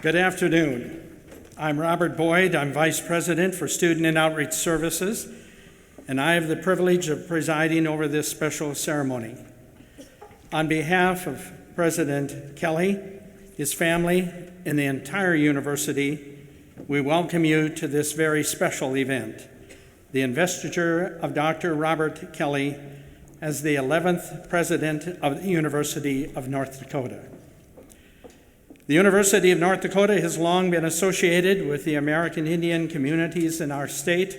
Good afternoon. I'm Robert Boyd. I'm Vice President for Student and Outreach Services, and I have the privilege of presiding over this special ceremony. On behalf of President Kelley, his family, and the entire university, we welcome you to this very special event, the investiture of Dr. Robert Kelley as the 11th President of the University of North Dakota. The University of North Dakota has long been associated with the American Indian communities in our state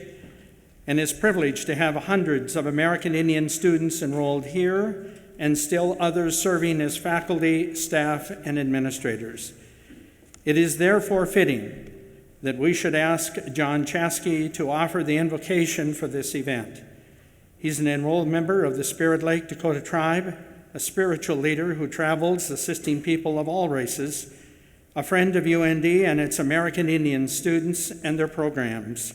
and is privileged to have hundreds of American Indian students enrolled here and still others serving as faculty, staff, and administrators. It is therefore fitting that we should ask John Chaskey to offer the invocation for this event. He's an enrolled member of the Spirit Lake Dakota tribe, a spiritual leader who travels assisting people of all races, a friend of UND and its American Indian students and their programs.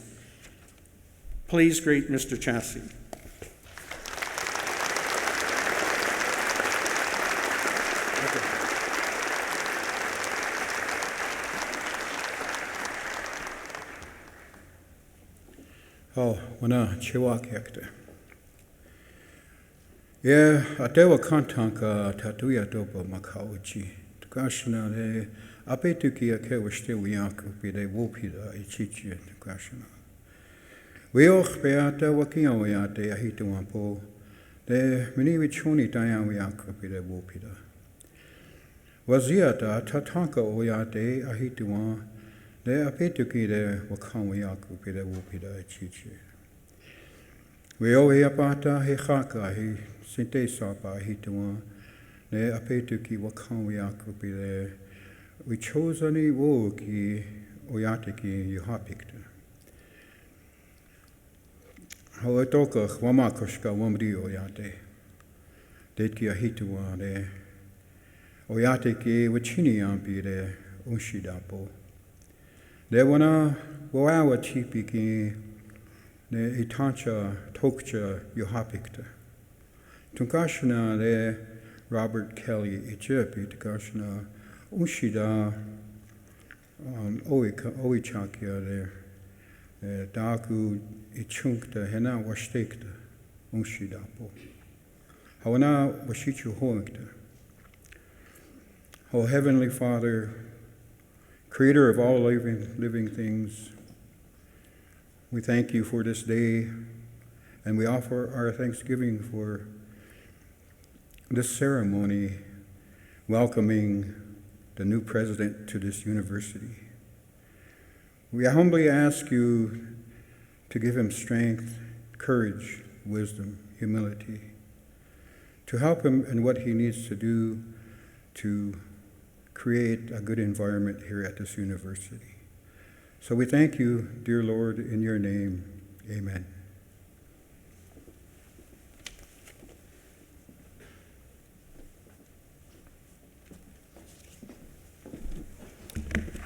Please greet Mr. Chaskey. Oh, wana chiwak yakta. Yeah, atewa kantanka tatuya dopa makauchi. Tukashna de apetuki ake washte wiyaku pide wupida ichichi tukashna. Weoch beata wakia wayate ahita wampo de mini wichuni taya wiyaku pide wupida. Waziata tatanka oyate ahita wa de apetuki de wakan wiyaku pide wupida ichichi. Weo he apata he chaka he sinte sapa he tuwa ne apetuki wakan wiyakupi le we chose ani wo ki oyatiki yuhapikta. How toka wamakoshka wamri oyate detki ahituwa de oyatiki wachini ampi de unshidapo. De wana wawa chipiki ne itancha tokcha yuhapikta. Tunkashna de Robert Kelley ichipi tukashna ushida oichakya de daku ichunkta hena washtekta unshidapo. Hawana washichu hoinkta. O Heavenly Father, Creator of all living things, we thank you for this day, and we offer our thanksgiving for this ceremony welcoming the new president to this university. We humbly ask you to give him strength, courage, wisdom, humility, to help him in what he needs to do to create a good environment here at this university. So we thank you, dear Lord, in your name. Amen.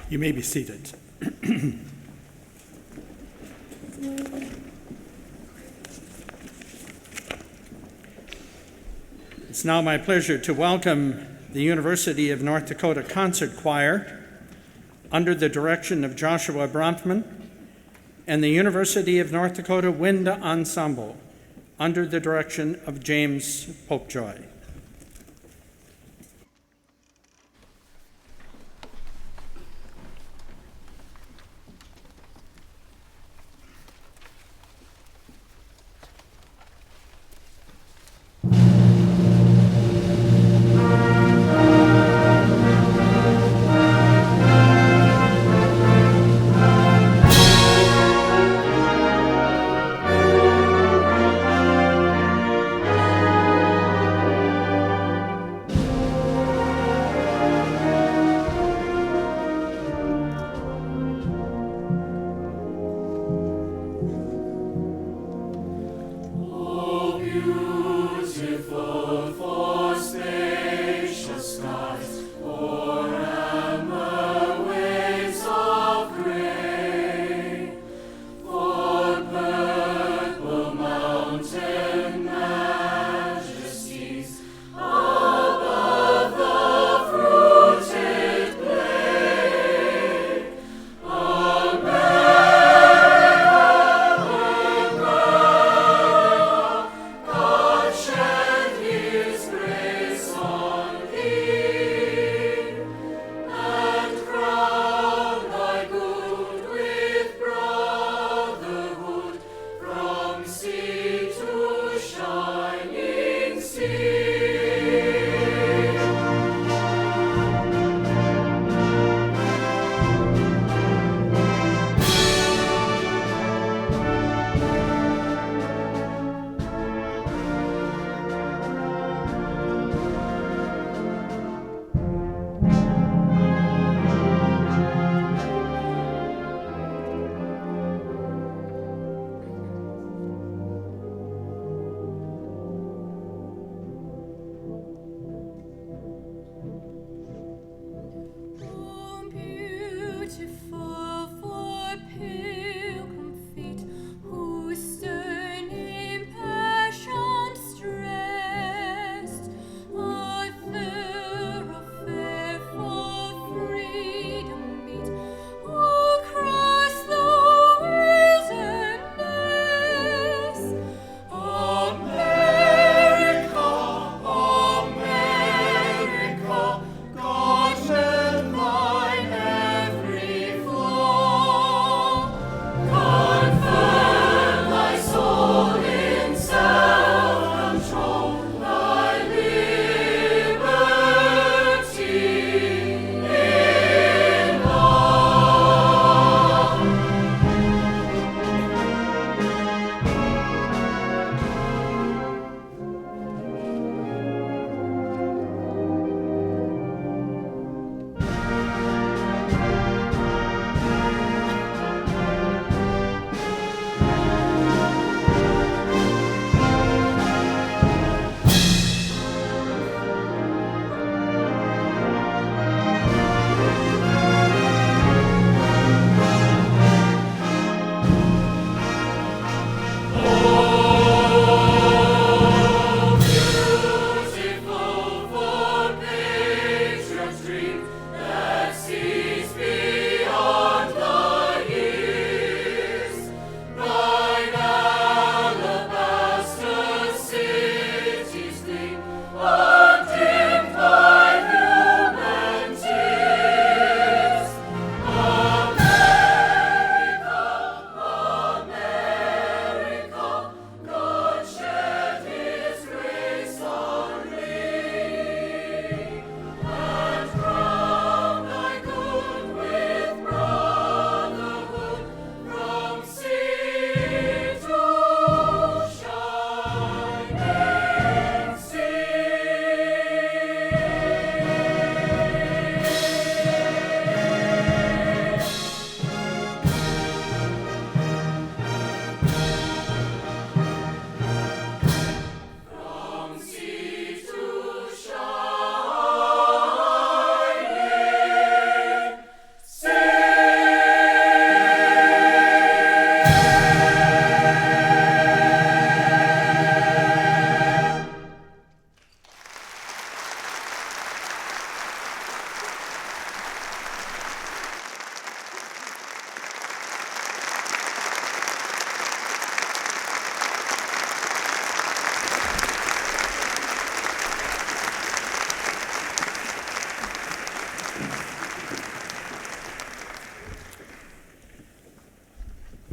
You may be seated. It's now my pleasure to welcome the University of North Dakota Concert Choir under the direction of Joshua Bronfman, and the University of North Dakota Wind Ensemble under the direction of James Popejoy.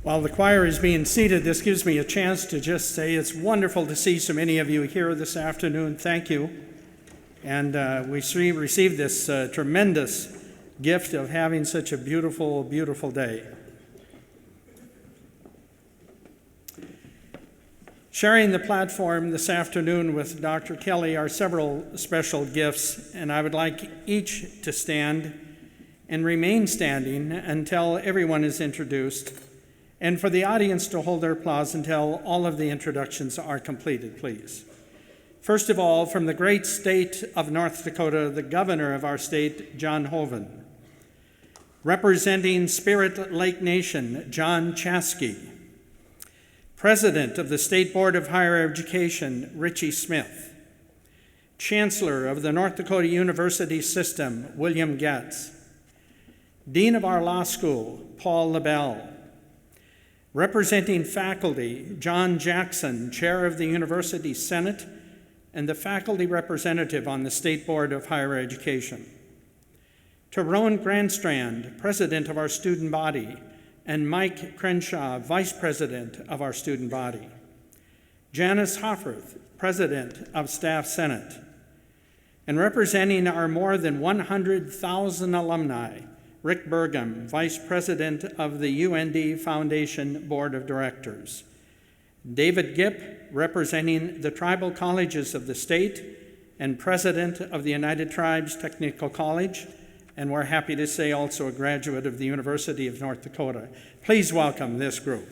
While the choir is being seated, this gives me a chance to just say it's wonderful to see so many of you here this afternoon. Thank you. And we received this tremendous gift of having such a beautiful, beautiful day. Sharing the platform this afternoon with Dr. Kelley are several special gifts, and I would like each to stand and remain standing until everyone is introduced, and for the audience to hold their applause until all of the introductions are completed, please. First of all, from the great state of North Dakota, the governor of our state, John Hoeven. Representing Spirit Lake Nation, John Chaskey. President of the State Board of Higher Education, Richie Smith. Chancellor of the North Dakota University System, William Getz. Dean of our law school, Paul LaBelle. Representing faculty, John Jackson, Chair of the University Senate and the faculty representative on the State Board of Higher Education. Tyrone Grandstrand, President of our student body, and Mike Crenshaw, Vice President of our student body. Janice Hofferth, President of Staff Senate. And representing our more than 100,000 alumni, Rick Burgum, Vice President of the UND Foundation Board of Directors. David Gipp, representing the tribal colleges of the state and President of the United Tribes Technical College, and we're happy to say also a graduate of the University of North Dakota. Please welcome this group.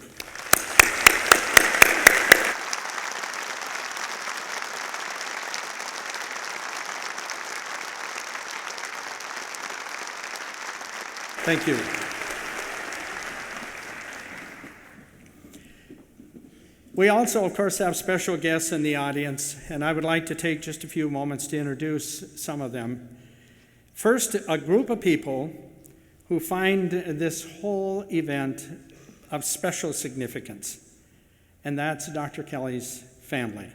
Thank you. We also, of course, have special guests in the audience, and I would like to take just a few moments to introduce some of them. First, a group of people who find this whole event of special significance, and that's Dr. Kelley's family.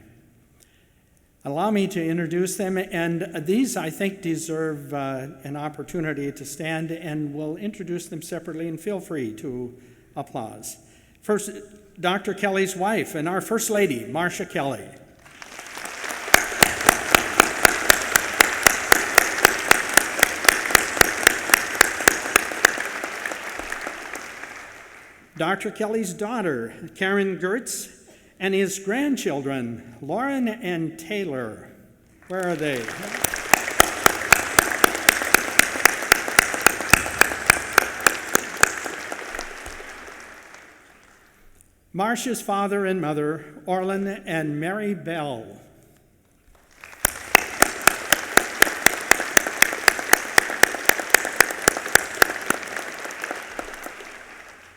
Allow me to introduce them, and these, I think, deserve an opportunity to stand, and we'll introduce them separately, and feel free to applause. First, Dr. Kelley's wife and our First Lady, Marcia Kelley. Dr. Kelley's daughter, Karen Gertz, and his grandchildren, Lauren and Taylor. Where are they? Marcia's father and mother, Orlin and Mary Bell.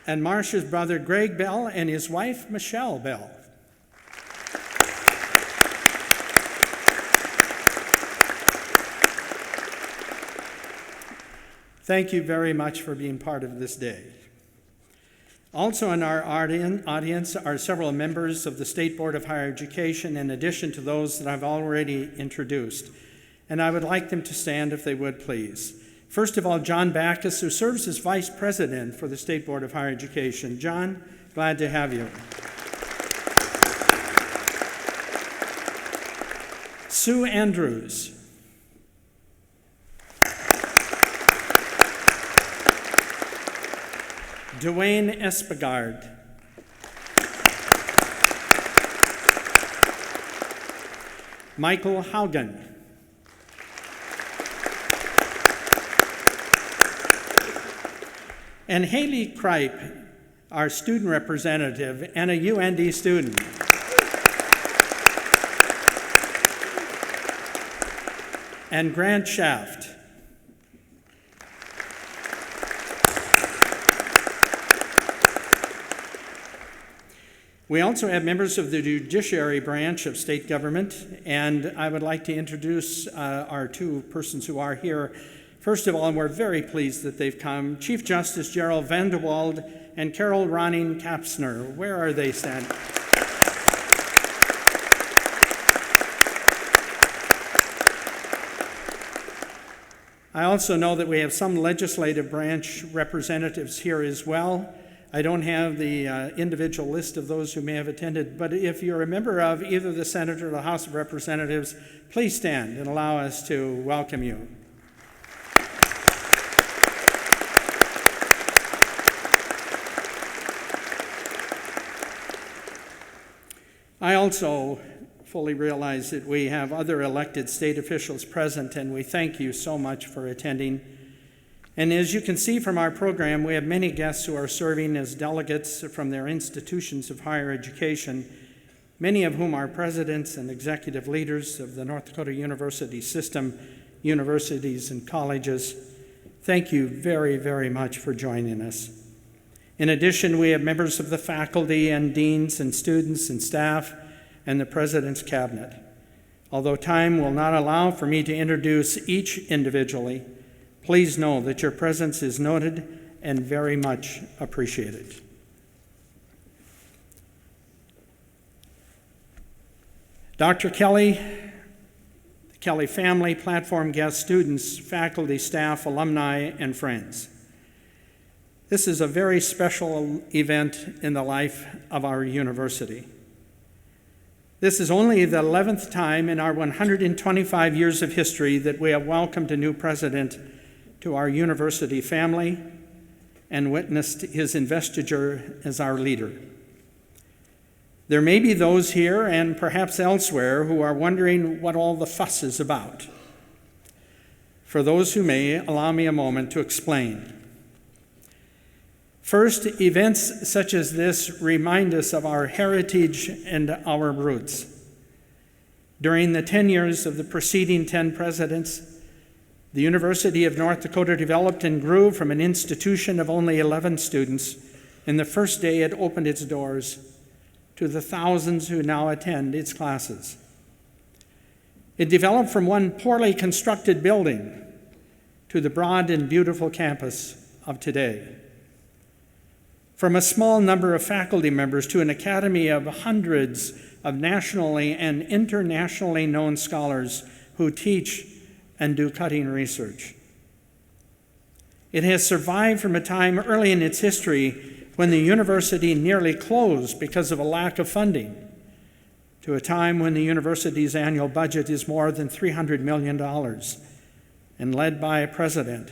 And Marcia's brother, Greg Bell, and his wife, Michelle Bell. Thank you very much for being part of this day. Also in our audience are several members of the State Board of Higher Education, in addition to those that I've already introduced. And I would like them to stand if they would, please. First of all, John Backus, who serves as Vice President for the State Board of Higher Education. John, glad to have you. Sue Andrews. Dwayne Espegard. Michael Haugen. And Haley Kripe, our student representative and a UND student. And Grant Shaft. We also have members of the judiciary branch of state government, and I would like to introduce our two persons who are here. First of all, and we're very pleased that they've come, Chief Justice Gerald Vandewald and Carol Ronning Kapsner. Where are they standing? I also know that we have some legislative branch representatives here as well. I don't have the individual list of those who may have attended, but if you're a member of either the Senate or the House of Representatives, please stand and allow us to welcome you. I also fully realize that we have other elected state officials present, and we thank you so much for attending. And as you can see from our program, we have many guests who are serving as delegates from their institutions of higher education, many of whom are presidents and executive leaders of the North Dakota University system, universities and colleges. Thank you very, very much for joining us. In addition, we have members of the faculty and deans and students and staff and the President's cabinet. Although time will not allow for me to introduce each individually, please know that your presence is noted and very much appreciated. Dr. Kelley, the Kelley family, platform guests, students, faculty, staff, alumni, and friends. This is a very special event in the life of our university. This is only the 11th time in our 125 years of history that we have welcomed a new president to our university family and witnessed his investiture as our leader. There may be those here and perhaps elsewhere who are wondering what all the fuss is about. For those who may, allow me a moment to explain. First, events such as this remind us of our heritage and our roots. During the 10 years of the preceding 10 presidents, the University of North Dakota developed and grew from an institution of only 11 students in the first day it opened its doors to the thousands who now attend its classes. It developed from one poorly constructed building to the broad and beautiful campus of today. From a small number of faculty members to an academy of hundreds of nationally and internationally known scholars who teach and do cutting research. It has survived from a time early in its history when the university nearly closed because of a lack of funding, to a time when the university's annual budget is more than $300 million and led by a president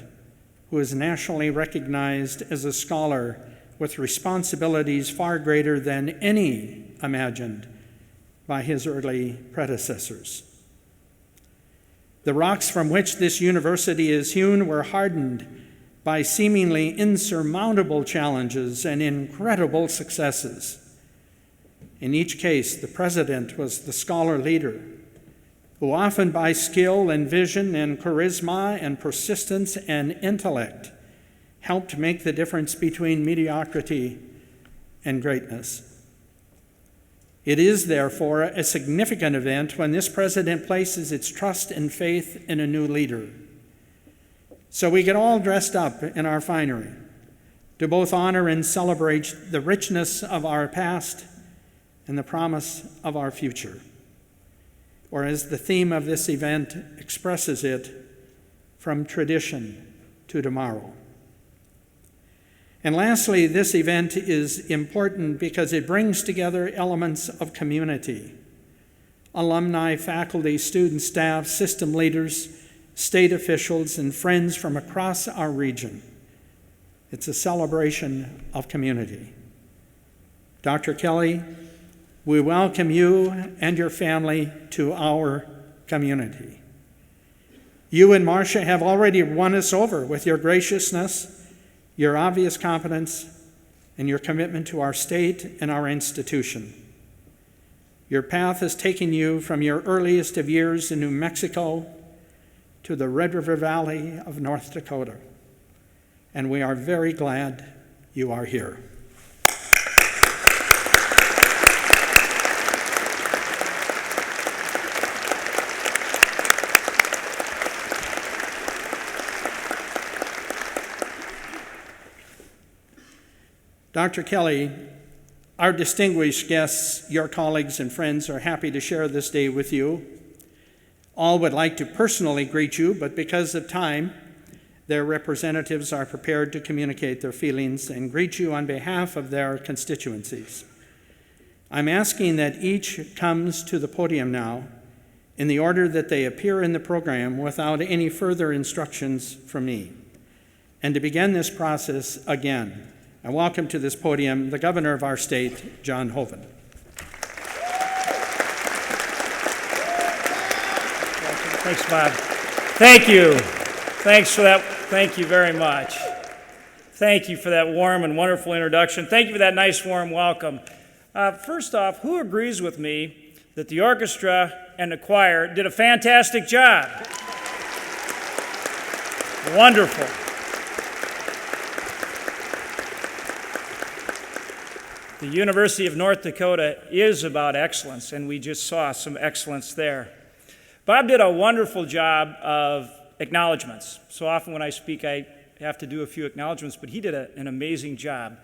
who is nationally recognized as a scholar with responsibilities far greater than any imagined by his early predecessors. The rocks from which this university is hewn were hardened by seemingly insurmountable challenges and incredible successes. In each case, the president was the scholar leader, who often by skill and vision and charisma and persistence and intellect helped make the difference between mediocrity and greatness. It is, therefore, a significant event when this president places its trust and faith in a new leader. So we get all dressed up in our finery to both honor and celebrate the richness of our past and the promise of our future. Or as the theme of this event expresses it, from tradition to tomorrow. And lastly, this event is important because it brings together elements of community. Alumni, faculty, students, staff, system leaders, state officials, and friends from across our region. It's a celebration of community. Dr. Kelley, we welcome you and your family to our community. You and Marcia have already won us over with your graciousness, your obvious competence, and your commitment to our state and our institution. Your path has taken you from your earliest of years in New Mexico to the Red River Valley of North Dakota, and we are very glad you are here. Dr. Kelley, our distinguished guests, your colleagues and friends are happy to share this day with you. All would like to personally greet you, but because of time, Their representatives are prepared to communicate their feelings and greet you on behalf of their constituencies. I'm asking that each comes to the podium now in the order that they appear in the program without any further instructions from me. And to begin this process again, I welcome to this podium the governor of our state, John Hoeven. Thanks, Bob. Thank you. Thanks for that. Thank you very much. Thank you for that warm and wonderful introduction. Thank you for that nice warm welcome. First off, who agrees with me that the orchestra and the choir did a fantastic job? Wonderful. The University of North Dakota is about excellence, and we just saw some excellence there. Bob did a wonderful job of acknowledgments. So often when I speak, I have to do a few acknowledgments, but he did an amazing job.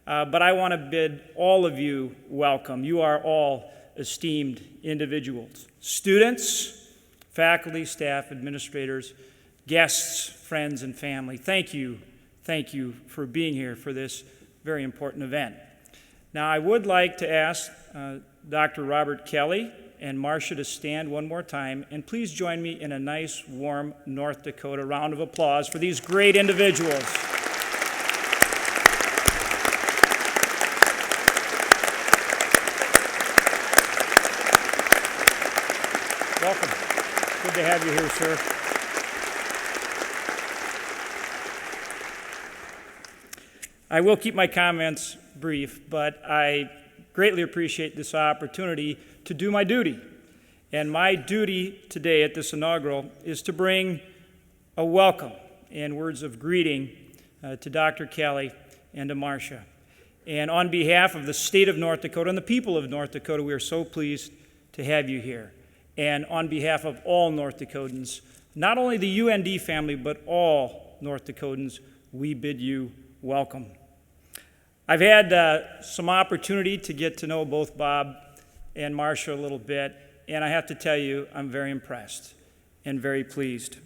But I want to bid all of you welcome. You are all esteemed individuals. Students, faculty, staff, administrators, guests, friends, and family, thank you for being here for this very important event. Now, I would like to ask Dr. Robert Kelley and Marcia to stand one more time, and please join me in a nice, warm North Dakota round of applause for these great individuals. Welcome. Good to have you here, sir. I will keep my comments brief, but I greatly appreciate this opportunity to do my duty. And my duty today at this inaugural is to bring a welcome and words of greeting to Dr. Kelley and to Marcia. And on behalf of the state of North Dakota and the people of North Dakota, we are so pleased to have you here. And on behalf of all North Dakotans, not only the UND family, but all North Dakotans, we bid you welcome. I've had some opportunity to get to know both Bob and Marcia a little bit, and I have to tell you, I'm very impressed and very pleased.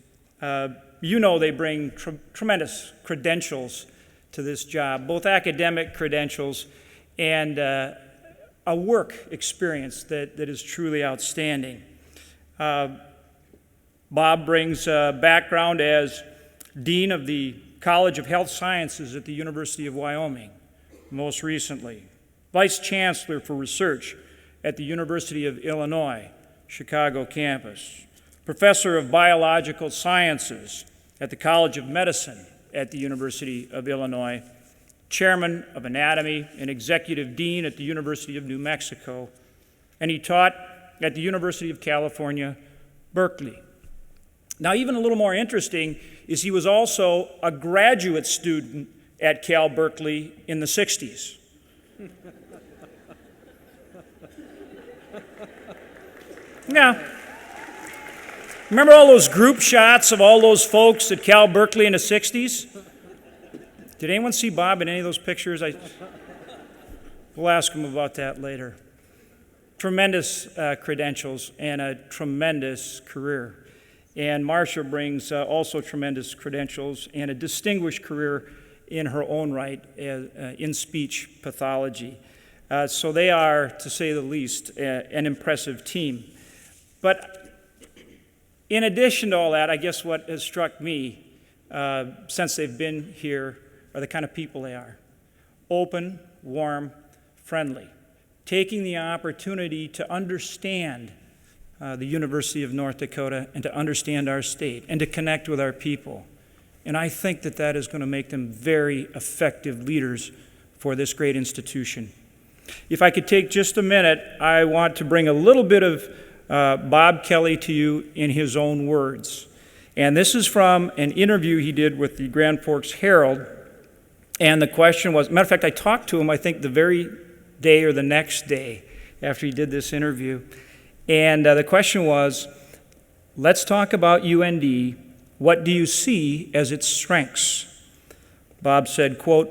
You know they bring tremendous credentials to this job, both academic credentials and a work experience that is truly outstanding. Bob brings a background as Dean of the College of Health Sciences at the University of Wyoming, most recently, Vice Chancellor for Research at the University of Illinois, Chicago campus, Professor of Biological Sciences at the College of Medicine at the University of Illinois, Chairman of Anatomy and Executive Dean at the University of New Mexico, and he taught at the University of California, Berkeley. Now, even a little more interesting is he was also a graduate student at Cal Berkeley in the 60s. Yeah. Remember all those group shots of all those folks at Cal Berkeley in the 60s? Did anyone see Bob in any of those pictures? We'll ask him about that later. Tremendous credentials and a tremendous career. And Marcia brings also tremendous credentials and a distinguished career in her own right in speech pathology. So they are, to say the least, an impressive team. But in addition to all that, I guess what has struck me since they've been here are the kind of people they are. Open, warm, friendly, taking the opportunity to understand the University of North Dakota and to understand our state and to connect with our people. And I think that that is going to make them very effective leaders for this great institution. If I could take just a minute, I want to bring a little bit of Bob Kelley to you in his own words. And this is from an interview he did with the Grand Forks Herald. And the question was, matter of fact, I talked to him, I think, the very day or the next day after he did this interview. And the question was, let's talk about UND. What do you see as its strengths? Bob said, quote,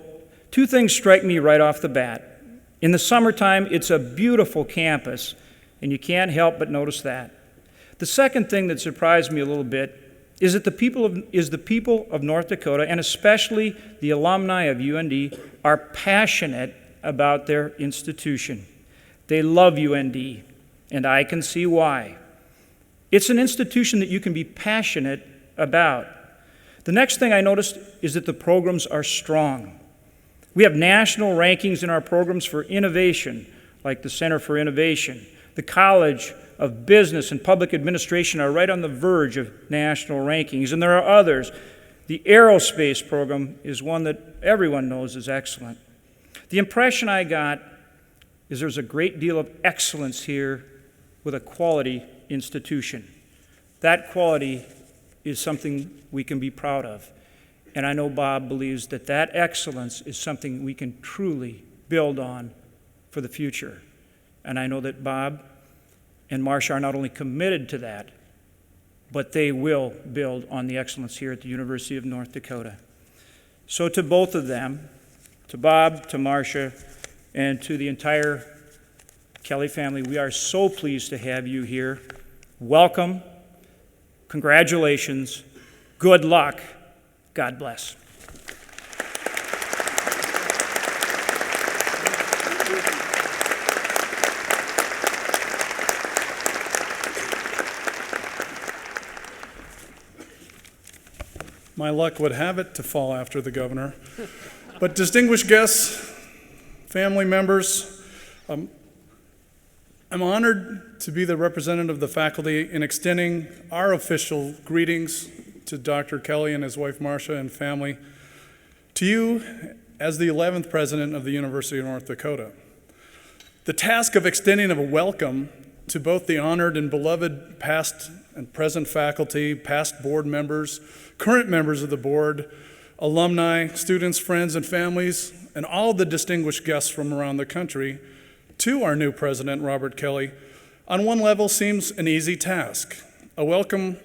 "Two things strike me right off the bat. In the summertime, it's a beautiful campus, and you can't help but notice that. The second thing that surprised me a little bit is the people of North Dakota, and especially the alumni of UND, are passionate about their institution. They love UND, and I can see why. It's an institution that you can be passionate about. The next thing I noticed is that the programs are strong. We have national rankings in our programs for innovation, like the Center for Innovation. The College of Business and Public Administration are right on the verge of national rankings, and there are others. The aerospace program is one that everyone knows is excellent. The impression I got is there's a great deal of excellence here with a quality institution. That quality is something we can be proud of. And I know Bob believes that that excellence is something we can truly build on for the future. And I know that Bob and Marcia are not only committed to that, but they will build on the excellence here at the University of North Dakota. So to both of them, to Bob, to Marcia, and to the entire Kelley family, we are so pleased to have you here. Welcome, congratulations, good luck, God bless. My luck would have it to fall after the governor. But distinguished guests, family members, I'm honored to be the representative of the faculty in extending our official greetings to Dr. Kelley and his wife Marcia and family, to you as the 11th president of the University of North Dakota. The task of extending a welcome to both the honored and beloved past and present faculty, past board members, current members of the board, alumni, students, friends, and families, and all the distinguished guests from around the country, to our new president, Robert Kelley, on one level seems an easy task. A welcome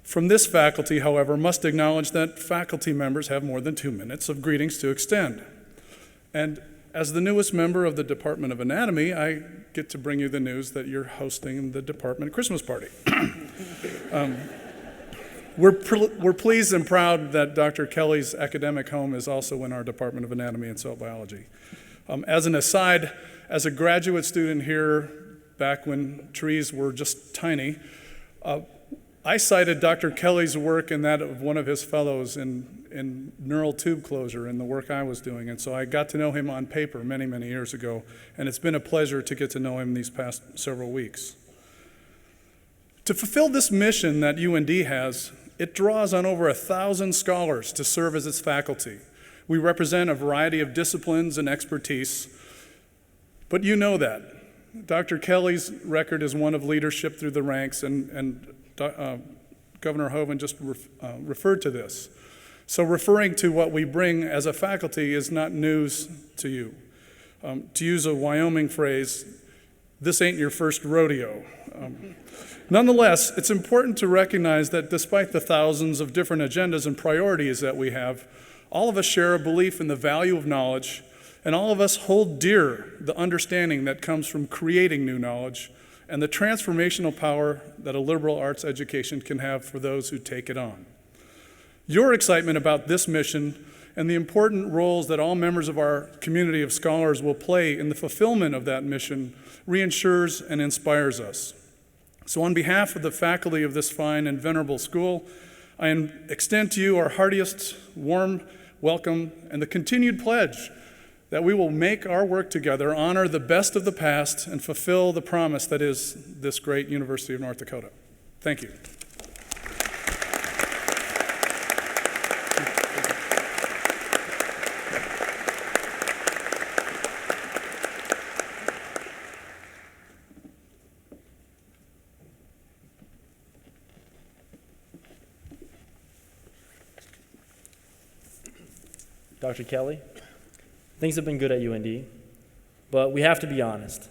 from this faculty, however, must acknowledge that faculty members have more than 2 minutes of greetings to extend. And as the newest member of the Department of Anatomy, I get to bring you the news that you're hosting the department Christmas party. We're pleased and proud that Dr. Kelley's academic home is also in our Department of Anatomy and Cell Biology. As an aside, as a graduate student here, back when trees were just tiny, I cited Dr. Kelley's work and that of one of his fellows in neural tube closure in the work I was doing. And so I got to know him on paper many, many years ago. And it's been a pleasure to get to know him these past several weeks. To fulfill this mission that UND has, it draws on over 1,000 scholars to serve as its faculty. We represent a variety of disciplines and expertise, but you know that. Dr. Kelley's record is one of leadership through the ranks, and Governor Hoeven just referred to this. So referring to what we bring as a faculty is not news to you. To use a Wyoming phrase, this ain't your first rodeo. Nonetheless, it's important to recognize that despite the thousands of different agendas and priorities that we have, all of us share a belief in the value of knowledge, and all of us hold dear the understanding that comes from creating new knowledge and the transformational power that a liberal arts education can have for those who take it on. Your excitement about this mission and the important roles that all members of our community of scholars will play in the fulfillment of that mission reassures and inspires us. So on behalf of the faculty of this fine and venerable school, I extend to you our heartiest warm welcome and the continued pledge that we will make our work together honor the best of the past and fulfill the promise that is this great University of North Dakota. Thank you. Dr. Kelley, things have been good at UND, but we have to be honest.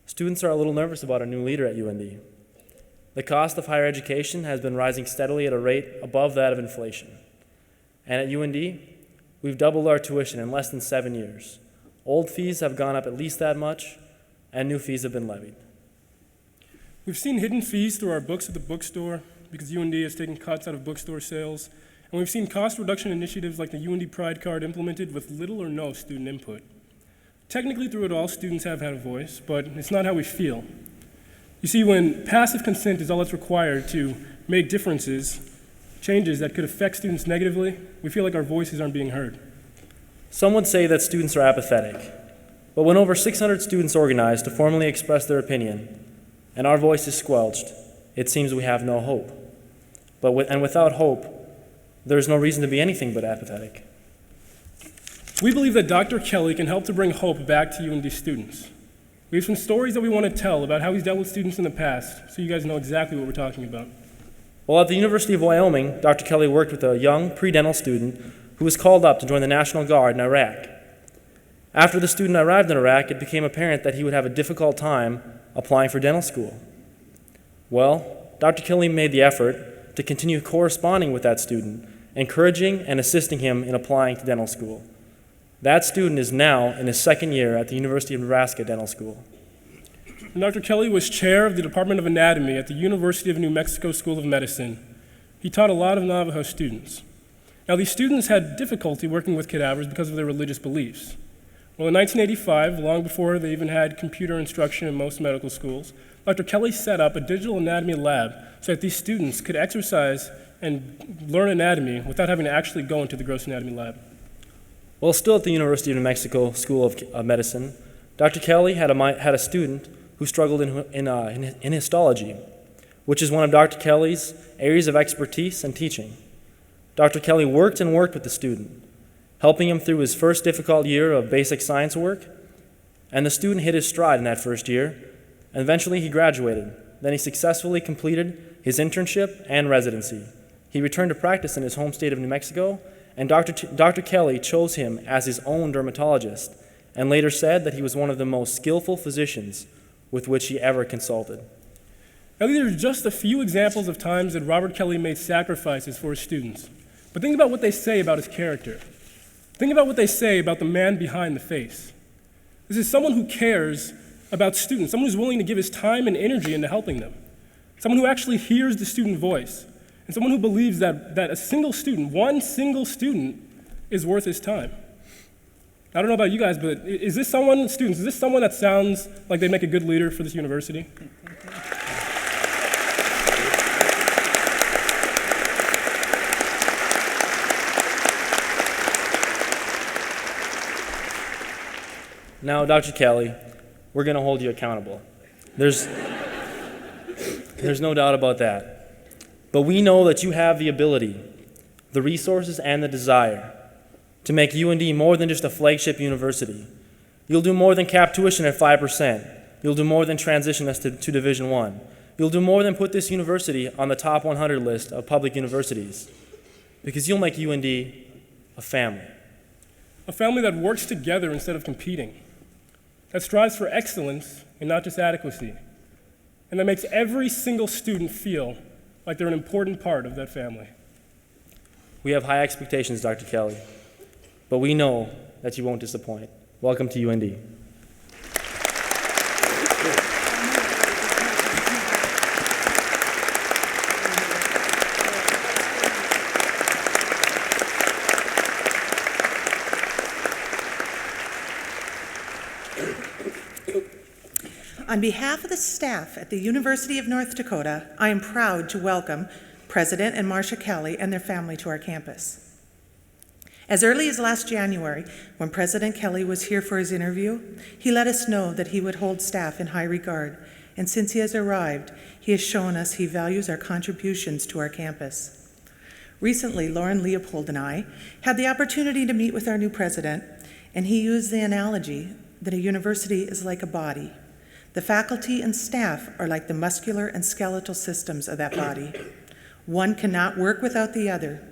Students are a little nervous about a new leader at UND. The cost of higher education has been rising steadily at a rate above that of inflation. And at UND, we've doubled our tuition in less than 7 years. Old fees have gone up at least that much, and new fees have been levied. We've seen hidden fees through our books at the bookstore, because UND has taken cuts out of bookstore sales, and we've seen cost reduction initiatives like the UND Pride Card implemented with little or no student input. Technically, through it all, students have had a voice, but it's not how we feel. You see, when passive consent is all that's required to make changes that could affect students negatively, we feel like our voices aren't being heard. Some would say that students are apathetic, but when over 600 students organize to formally express their opinion, and our voice is squelched, it seems we have no hope. And without hope, there is no reason to be anything but apathetic. We believe that Dr. Kelley can help to bring hope back to UND students. We have some stories that we want to tell about how he's dealt with students in the past, so you guys know exactly what we're talking about. While at the University of Wyoming, Dr. Kelley worked with a young pre-dental student who was called up to join the National Guard in Iraq. After the student arrived in Iraq, it became apparent that he would have a difficult time applying for dental school. Well, Dr. Kelley made the effort to continue corresponding with that student, encouraging and assisting him in applying to dental school. That student is now in his second year at the University of Nebraska Dental School. And Dr. Kelley was chair of the Department of Anatomy at the University of New Mexico School of Medicine. He taught a lot of Navajo students. Now, these students had difficulty working with cadavers because of their religious beliefs. Well, in 1985, long before they even had computer instruction in most medical schools, Dr. Kelley set up a digital anatomy lab so that these students could exercise and learn anatomy without having to actually go into the gross anatomy lab. While still at the University of New Mexico School of Medicine, Dr. Kelley had a student who struggled in histology, which is one of Dr. Kelley's areas of expertise and teaching. Dr. Kelley worked and worked with the student, helping him through his first difficult year of basic science work, and the student hit his stride in that first year, and eventually he graduated. Then he successfully completed his internship and residency. He returned to practice in his home state of New Mexico, and Dr. Kelley chose him as his own dermatologist, and later said that he was one of the most skillful physicians with which he ever consulted. Now, these are just a few examples of times that Robert Kelley made sacrifices for his students. But think about what they say about his character. Think about what they say about the man behind the face. This is someone who cares about students, someone who's willing to give his time and energy into helping them, someone who actually hears the student voice, and someone who believes that a single student, one single student, is worth his time. I don't know about you guys, but is this someone that sounds like they make a good leader for this university? Now, Dr. Kelley, we're going to hold you accountable. There's no doubt about that. But we know that you have the ability, the resources, and the desire to make UND more than just a flagship university. You'll do more than cap tuition at 5%. You'll do more than transition us to Division I. You'll do more than put this university on the top 100 list of public universities, because you'll make UND a family. A family that works together instead of competing, that strives for excellence and not just adequacy, and that makes every single student feel like they're an important part of that family. We have high expectations, Dr. Kelley, but we know that you won't disappoint. Welcome to UND. On behalf of the staff at the University of North Dakota, I am proud to welcome President and Marcia Kelley and their family to our campus. As early as last January, when President Kelley was here for his interview, he let us know that he would hold staff in high regard, and since he has arrived, he has shown us he values our contributions to our campus. Recently, Lauren Leopold and I had the opportunity to meet with our new president, and he used the analogy that a university is like a body. The faculty and staff are like the muscular and skeletal systems of that body. One cannot work without the other.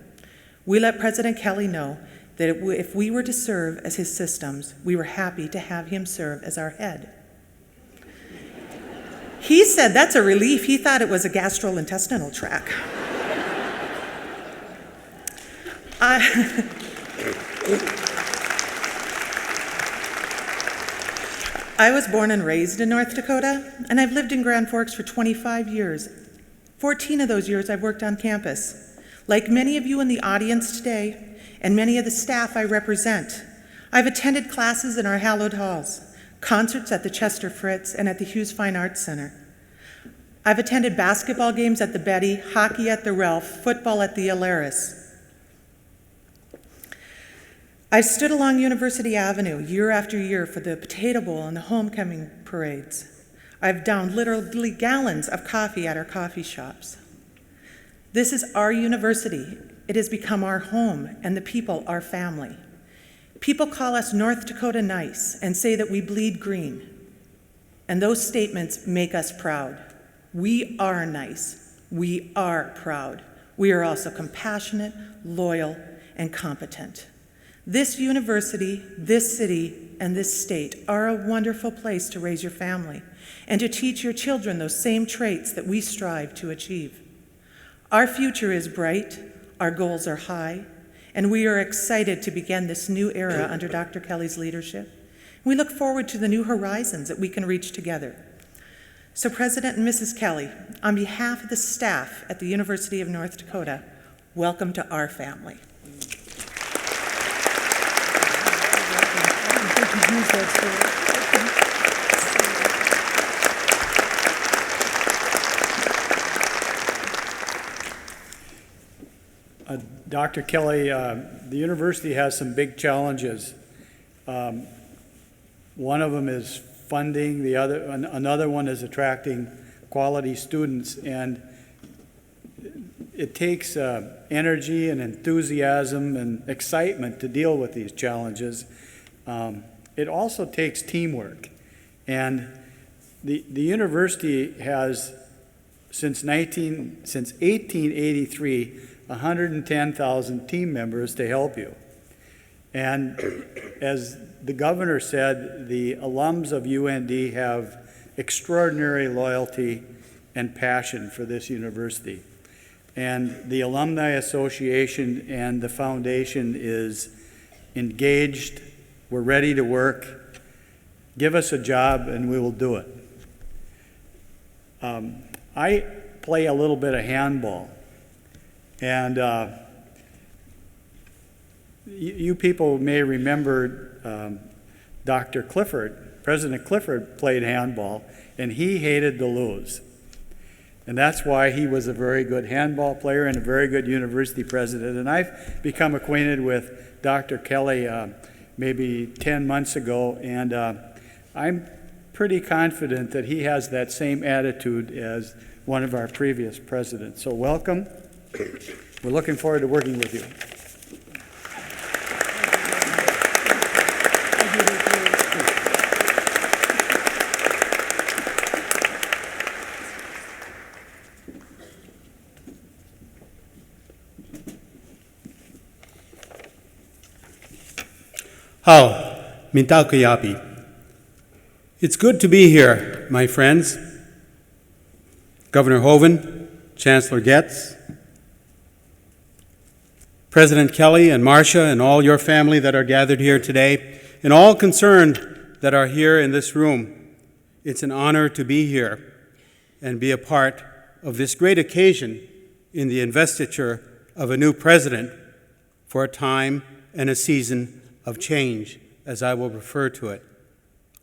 We let President Kelley know that if we were to serve as his systems, we were happy to have him serve as our head. He said that's a relief. He thought it was a gastrointestinal tract. I was born and raised in North Dakota, and I've lived in Grand Forks for 25 years. 14 of those years I've worked on campus. Like many of you in the audience today, and many of the staff I represent, I've attended classes in our hallowed halls, concerts at the Chester Fritz and at the Hughes Fine Arts Center. I've attended basketball games at the Betty, hockey at the Ralph, football at the Alaris. I've stood along University Avenue year after year for the Potato Bowl and the homecoming parades. I've downed literally gallons of coffee at our coffee shops. This is our university. It has become our home, and the people our family. People call us North Dakota nice and say that we bleed green. And those statements make us proud. We are nice. We are proud. We are also compassionate, loyal, and competent. This university, this city, and this state are a wonderful place to raise your family and to teach your children those same traits that we strive to achieve. Our future is bright, our goals are high, and we are excited to begin this new era under Dr. Kelley's leadership. We look forward to the new horizons that we can reach together. So President and Mrs. Kelley, on behalf of the staff at the University of North Dakota, welcome to our family. Dr. Kelley, the university has some big challenges. One of them is funding, another one is attracting quality students, and it takes energy and enthusiasm and excitement to deal with these challenges. It also takes teamwork, and the university has, since 1883, 110,000 team members to help you. And as the governor said, the alums of UND have extraordinary loyalty and passion for this university. And the Alumni Association and the foundation is engaged. We're ready to work. Give us a job and we will do it. I play a little bit of handball. And you people may remember Dr. Clifford, President Clifford played handball, and he hated to lose. And that's why he was a very good handball player and a very good university president. And I've become acquainted with Dr. Kelley maybe 10 months ago, and I'm pretty confident that he has that same attitude as one of our previous presidents. So welcome. We're looking forward to working with you. Hao, Mintaukayapi. It's good to be here, my friends. Governor Hoeven, Chancellor Getz, President Kelley and Marcia and all your family that are gathered here today, and all concerned that are here in this room. It's an honor to be here and be a part of this great occasion in the investiture of a new president for a time and a season of change, as I will refer to it.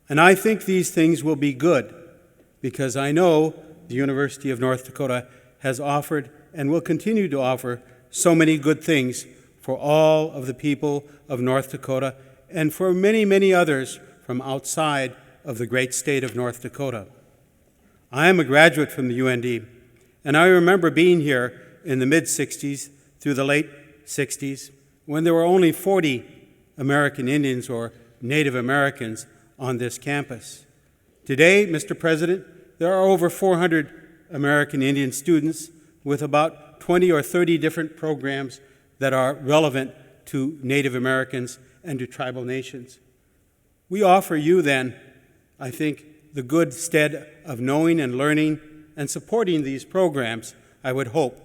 And I think these things will be good because I know the University of North Dakota has offered and will continue to offer so many good things for all of the people of North Dakota and for many, many others from outside of the great state of North Dakota. I am a graduate from the UND, and I remember being here in the mid-'60s through the late '60s when there were only 40 American Indians or Native Americans on this campus. Today, Mr. President, there are over 400 American Indian students with about 20 or 30 different programs that are relevant to Native Americans and to tribal nations. We offer you then, I think, the good stead of knowing and learning and supporting these programs, I would hope,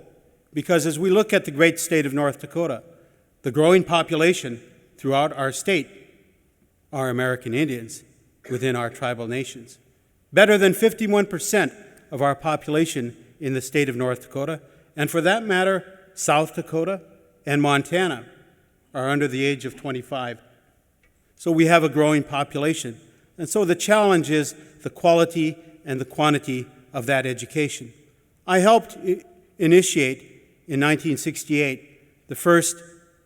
because as we look at the great state of North Dakota, the growing population throughout our state are American Indians within our tribal nations. Better than 51% of our population in the state of North Dakota, and for that matter, South Dakota and Montana are under the age of 25. So we have a growing population. And so the challenge is the quality and the quantity of that education. I helped initiate in 1968 the first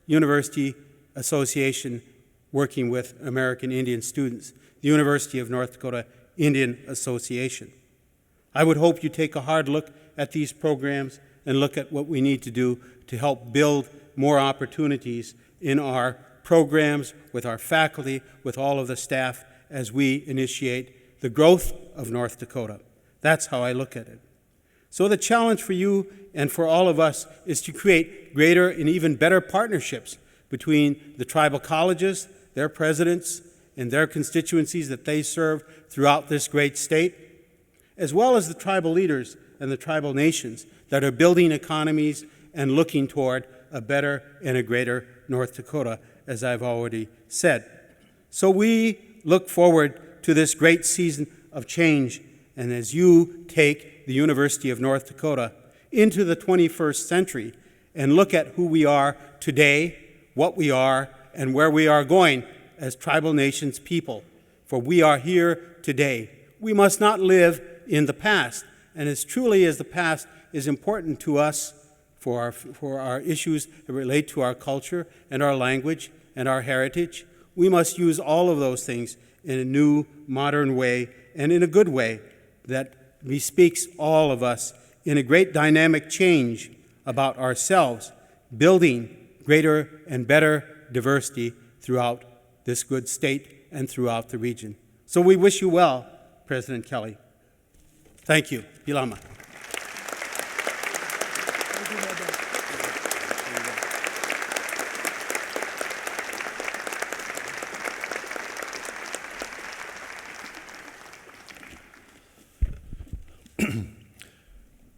university association working with American Indian students, the University of North Dakota Indian Association. I would hope you take a hard look at these programs and look at what we need to do to help build more opportunities in our programs, with our faculty, with all of the staff, as we initiate the growth of North Dakota. That's how I look at it. So the challenge for you and for all of us is to create greater and even better partnerships between the tribal colleges, their presidents, and their constituencies that they serve throughout this great state, as well as the tribal leaders and the tribal nations that are building economies and looking toward a better and a greater North Dakota, as I've already said. So we look forward to this great season of change, and as you take the University of North Dakota into the 21st century and look at who we are today, what we are, and where we are going as tribal nations people, for we are here today. We must not live in the past, and as truly as the past is important to us for our issues that relate to our culture and our language and our heritage, we must use all of those things in a new, modern way and in a good way that bespeaks all of us in a great dynamic change about ourselves, building greater and better diversity throughout this good state and throughout the region. So we wish you well, President Kelley. Thank you. Bilama.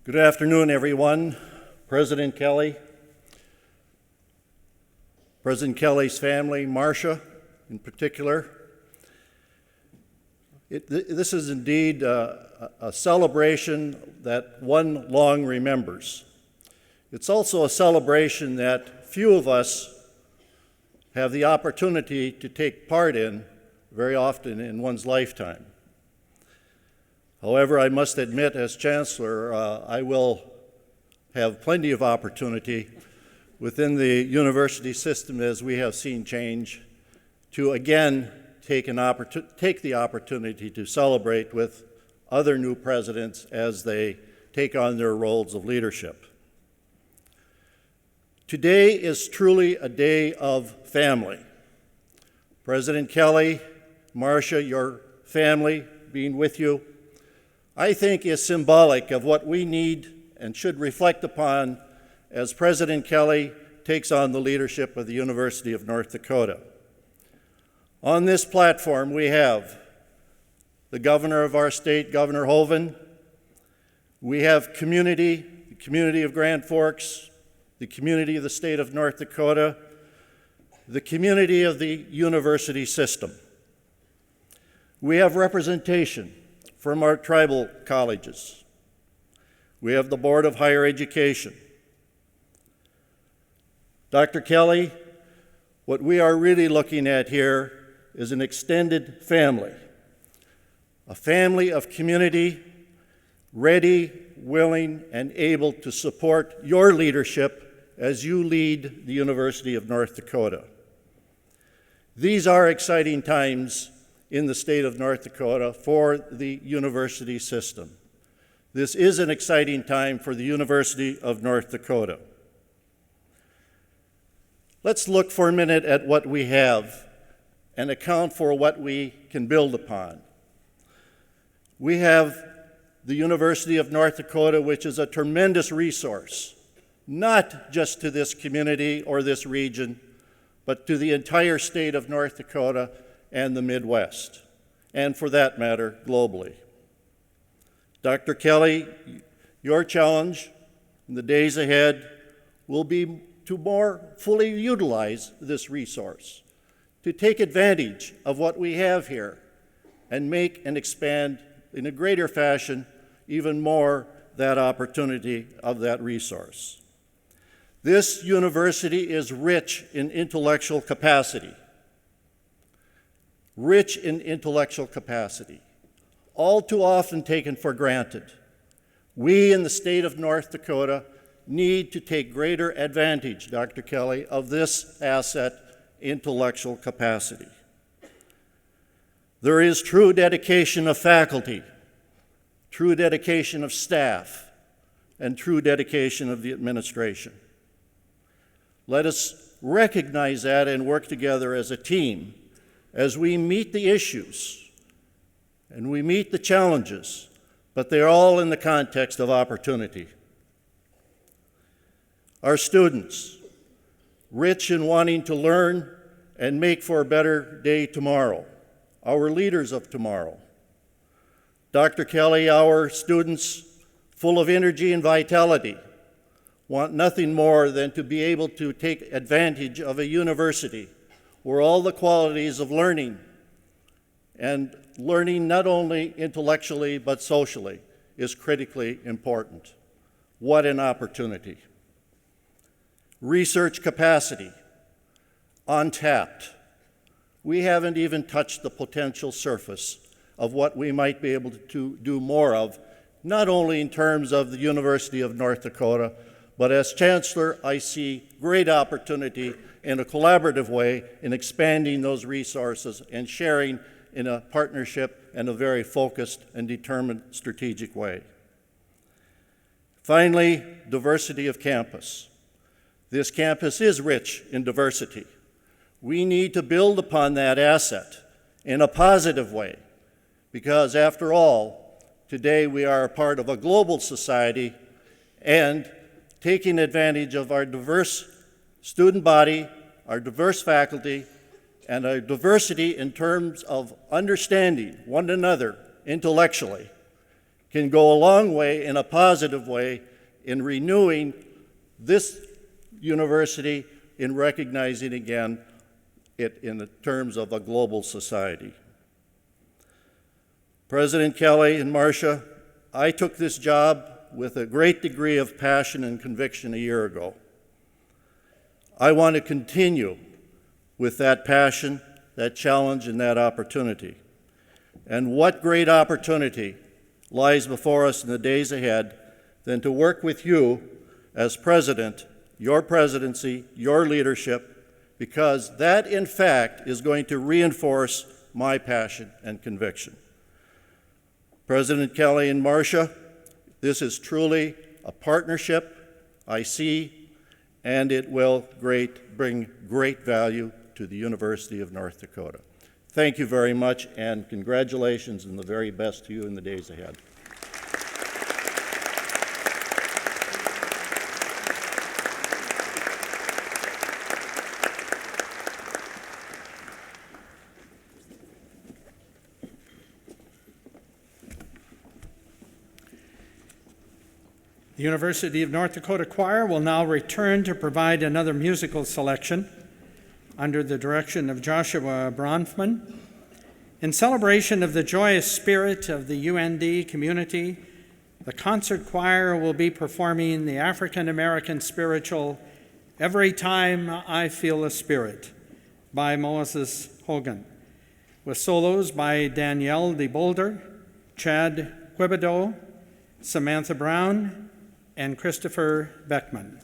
Good afternoon, everyone. President Kelley, President Kelley's family, Marcia in particular. This is indeed a celebration that one long remembers. It's also a celebration that few of us have the opportunity to take part in very often in one's lifetime. However, I must admit, as Chancellor, I will have plenty of opportunity within the university system, as we have seen change, to again take the opportunity to celebrate with other new presidents as they take on their roles of leadership. Today is truly a day of family. President Kelley, Marcia, your family being with you, I think is symbolic of what we need and should reflect upon as President Kelley takes on the leadership of the University of North Dakota. On this platform, we have the governor of our state, Governor Hoeven. We have the community of Grand Forks, the community of the state of North Dakota, the community of the university system. We have representation from our tribal colleges. We have the Board of Higher Education. Dr. Kelley, what we are really looking at here is an extended family, a family of community ready, willing, and able to support your leadership as you lead the University of North Dakota. These are exciting times in the state of North Dakota for the university system. This is an exciting time for the University of North Dakota. Let's look for a minute at what we have and account for what we can build upon. We have the University of North Dakota, which is a tremendous resource, not just to this community or this region, but to the entire state of North Dakota and the Midwest, and for that matter, globally. Dr. Kelley, your challenge in the days ahead will be to more fully utilize this resource, to take advantage of what we have here and make and expand in a greater fashion even more that opportunity of that resource. This university is rich in intellectual capacity. Rich in intellectual capacity, all too often taken for granted. We in the state of North Dakota need to take greater advantage, Dr. Kelley, of this asset, intellectual capacity. There is true dedication of faculty, true dedication of staff, and true dedication of the administration. Let us recognize that and work together as a team as we meet the issues and we meet the challenges, but they're all in the context of opportunity. Our students, rich in wanting to learn and make for a better day tomorrow, our leaders of tomorrow. Dr. Kelley, our students, full of energy and vitality, want nothing more than to be able to take advantage of a university where all the qualities of learning, and learning not only intellectually but socially, is critically important. What an opportunity. Research capacity, untapped. We haven't even touched the potential surface of what we might be able to do more of, not only in terms of the University of North Dakota, but as Chancellor, I see great opportunity in a collaborative way in expanding those resources and sharing in a partnership and a very focused and determined strategic way. Finally, diversity of campus. This campus is rich in diversity. We need to build upon that asset in a positive way, because after all, today we are a part of a global society, and taking advantage of our diverse student body, our diverse faculty, and our diversity in terms of understanding one another intellectually can go a long way in a positive way in renewing this university, in recognizing again it in the terms of a global society. President Kelley and Marcia, I took this job with a great degree of passion and conviction a year ago. I want to continue with that passion, that challenge, and that opportunity. And what great opportunity lies before us in the days ahead than to work with you as president, your presidency, your leadership, because that, in fact, is going to reinforce my passion and conviction. President Kelley and Marcia, this is truly a partnership I see, and it will bring great value to the University of North Dakota. Thank you very much, and congratulations and the very best to you in the days ahead. The University of North Dakota Choir will now return to provide another musical selection under the direction of Joshua Bronfman. In celebration of the joyous spirit of the UND community, the concert choir will be performing the African American spiritual Every Time I Feel a Spirit by Moses Hogan, with solos by Danielle DeBolder, Chad Quibido, Samantha Brown, and Christopher Beckman.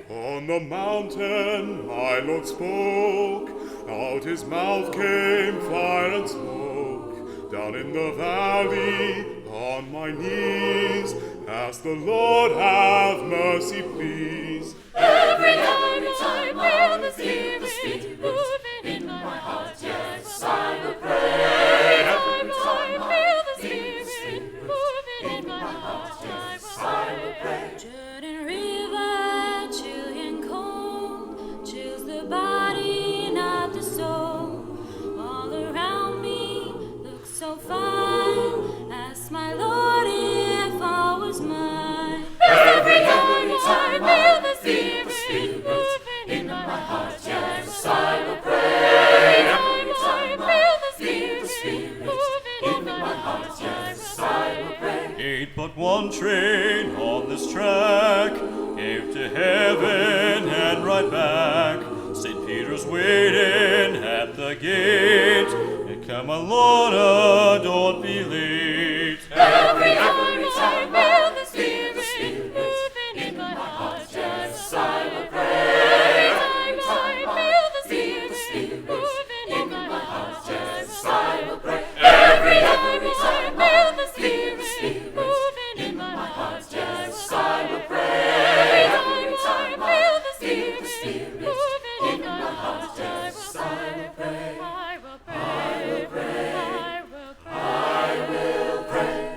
On the mountain my Lord spoke, out his mouth came fire and smoke. Down in the valley, on my knees, ask the Lord have mercy, please. Every time will the Spirit moving in my heart, yes, I will pray. Every time will the Spirit moving in my heart, yes, I will pray. Jordan River, chill and cold, chills the body, not the soul. All around me looks so fine. Ask my Lord if I was mine. Every time will the Spirit moving in my heart, yes, I will pray. Every time will the Spirit moving in my heart, yes, I will pray. Ain't but one train on this track, gave to heaven and right back. St. Peter's waiting at the gate, and come along, don't be late. Every time will the Spirit moving in my heart, yes, I will pray. Every time will the Spirit moving in my heart, yes, I will pray. Every time will the Spirit moving in my heart, yes, I will pray. Every time will the Spirit moving in my heart, yes, I will pray. I will pray. I will pray. I will pray. I will pray.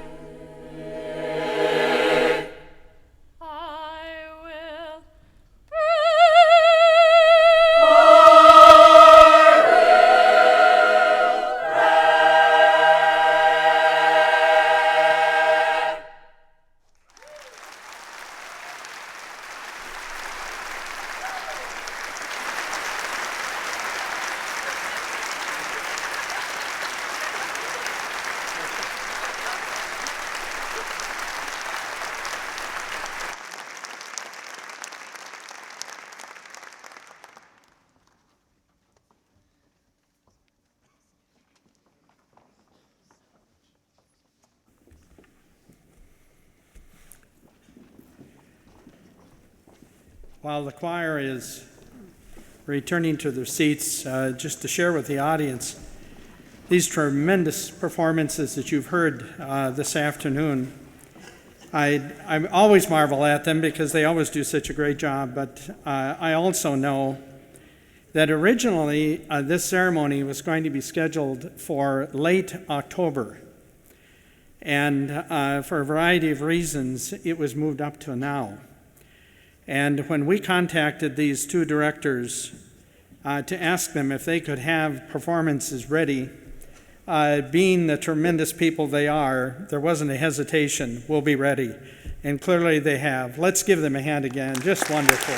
While the choir is returning to their seats, just to share with the audience, these tremendous performances that you've heard this afternoon, I always marvel at them because they always do such a great job, but I also know that originally this ceremony was going to be scheduled for late October, and for a variety of reasons, it was moved up to now. And when we contacted these two directors to ask them if they could have performances ready, being the tremendous people they are, there wasn't a hesitation. We'll be ready. And clearly they have. Let's give them a hand again. Just wonderful.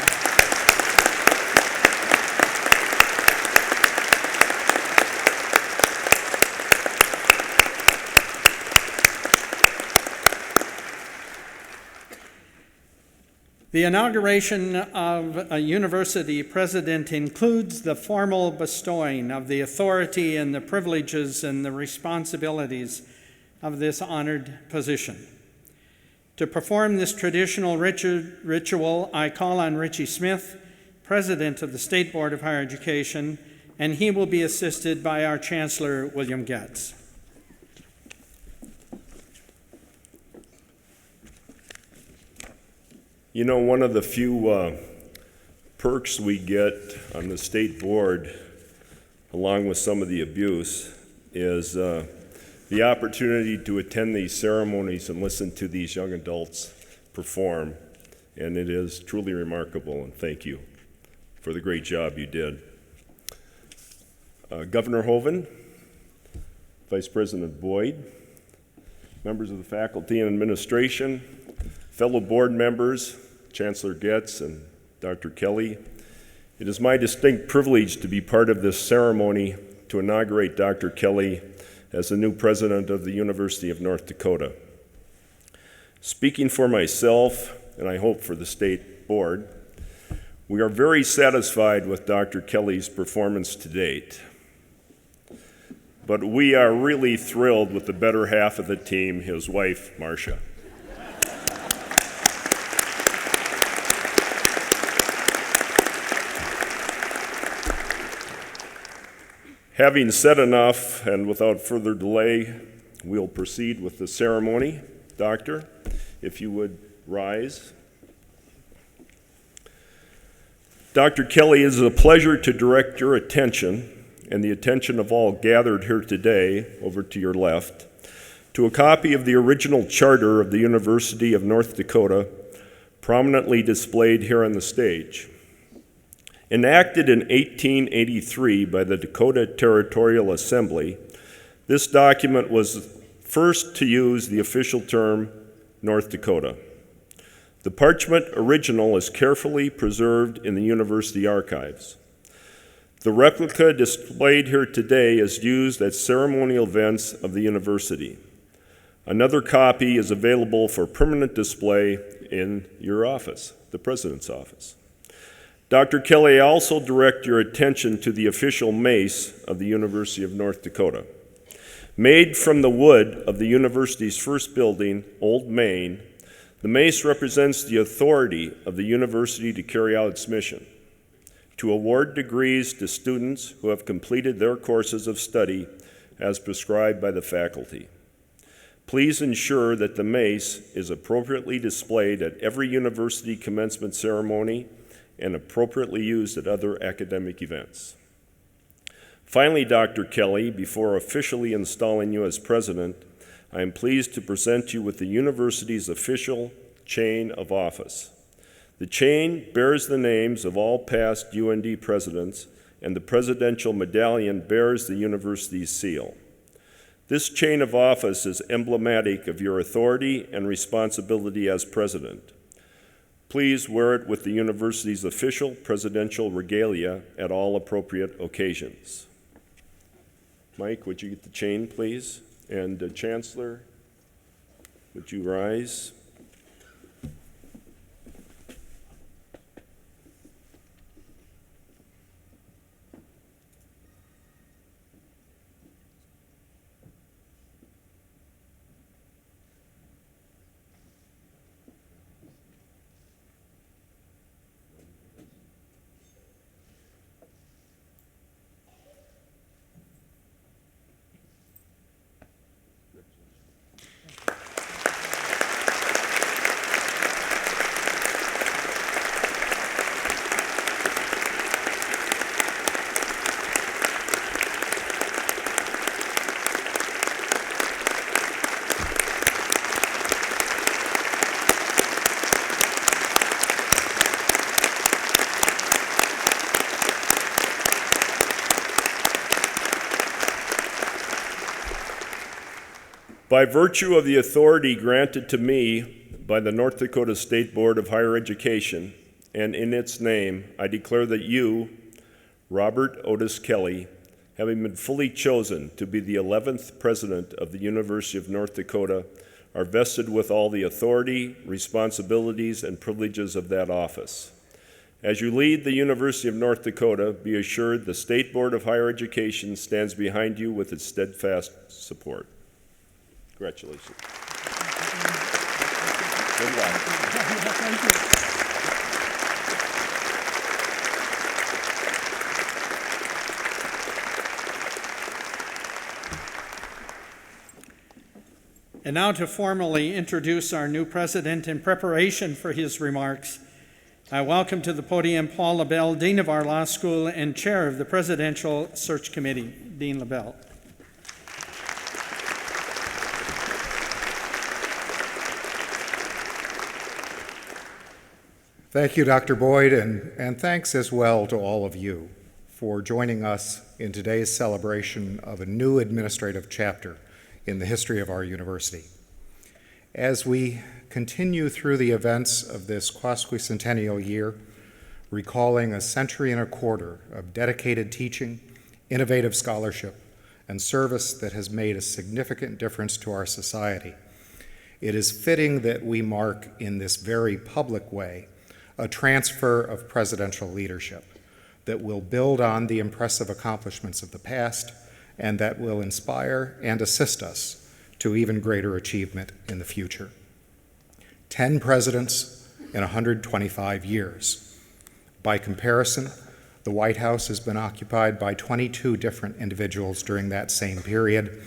The inauguration of a university president includes the formal bestowing of the authority and the privileges and the responsibilities of this honored position. To perform this traditional ritual, I call on Richie Smith, President of the State Board of Higher Education, and he will be assisted by our Chancellor, William Getz. You know, one of the few perks we get on the state board, along with some of the abuse, is the opportunity to attend these ceremonies and listen to these young adults perform. And it is truly remarkable, and thank you for the great job you did. Governor Hoeven, Vice President Boyd, members of the faculty and administration, fellow board members, Chancellor Getz and Dr. Kelley, it is my distinct privilege to be part of this ceremony to inaugurate Dr. Kelley as the new president of the University of North Dakota. Speaking for myself, and I hope for the state board, we are very satisfied with Dr. Kelley's performance to date. But we are really thrilled with the better half of the team, his wife, Marcia. Having said enough, and without further delay, we'll proceed with the ceremony. Doctor, if you would rise. Dr. Kelley, it is a pleasure to direct your attention and the attention of all gathered here today, over to your left, to a copy of the original charter of the University of North Dakota, prominently displayed here on the stage. Enacted in 1883 by the Dakota Territorial Assembly, this document was first to use the official term North Dakota. The parchment original is carefully preserved in the university archives. The replica displayed here today is used at ceremonial events of the university. Another copy is available for permanent display in your office, the president's office. Dr. Kelley, I also direct your attention to the official mace of the University of North Dakota. Made from the wood of the university's first building, Old Main, the mace represents the authority of the university to carry out its mission, to award degrees to students who have completed their courses of study as prescribed by the faculty. Please ensure that the mace is appropriately displayed at every university commencement ceremony and appropriately used at other academic events. Finally, Dr. Kelley, before officially installing you as president, I am pleased to present you with the university's official chain of office. The chain bears the names of all past UND presidents, and the presidential medallion bears the university's seal. This chain of office is emblematic of your authority and responsibility as president. Please wear it with the university's official presidential regalia at all appropriate occasions. Mike, would you get the chain, please? And Chancellor, would you rise? By virtue of the authority granted to me by the North Dakota State Board of Higher Education, and in its name, I declare that you, Robert Otis Kelley, having been fully chosen to be the 11th president of the University of North Dakota, are vested with all the authority, responsibilities, and privileges of that office. As you lead the University of North Dakota, be assured the State Board of Higher Education stands behind you with its steadfast support. Congratulations. Good luck. And now to formally introduce our new president in preparation for his remarks, I welcome to the podium Paul LaBelle, Dean of our law school and chair of the Presidential Search Committee. Dean LaBelle. Thank you, Dr. Boyd, and thanks as well to all of you for joining us in today's celebration of a new administrative chapter in the history of our university. As we continue through the events of this quasquicentennial year, recalling a century and a quarter of dedicated teaching, innovative scholarship, and service that has made a significant difference to our society, it is fitting that we mark in this very public way a transfer of presidential leadership that will build on the impressive accomplishments of the past and that will inspire and assist us to even greater achievement in the future. 10 presidents in 125 years. By comparison, the White House has been occupied by 22 different individuals during that same period,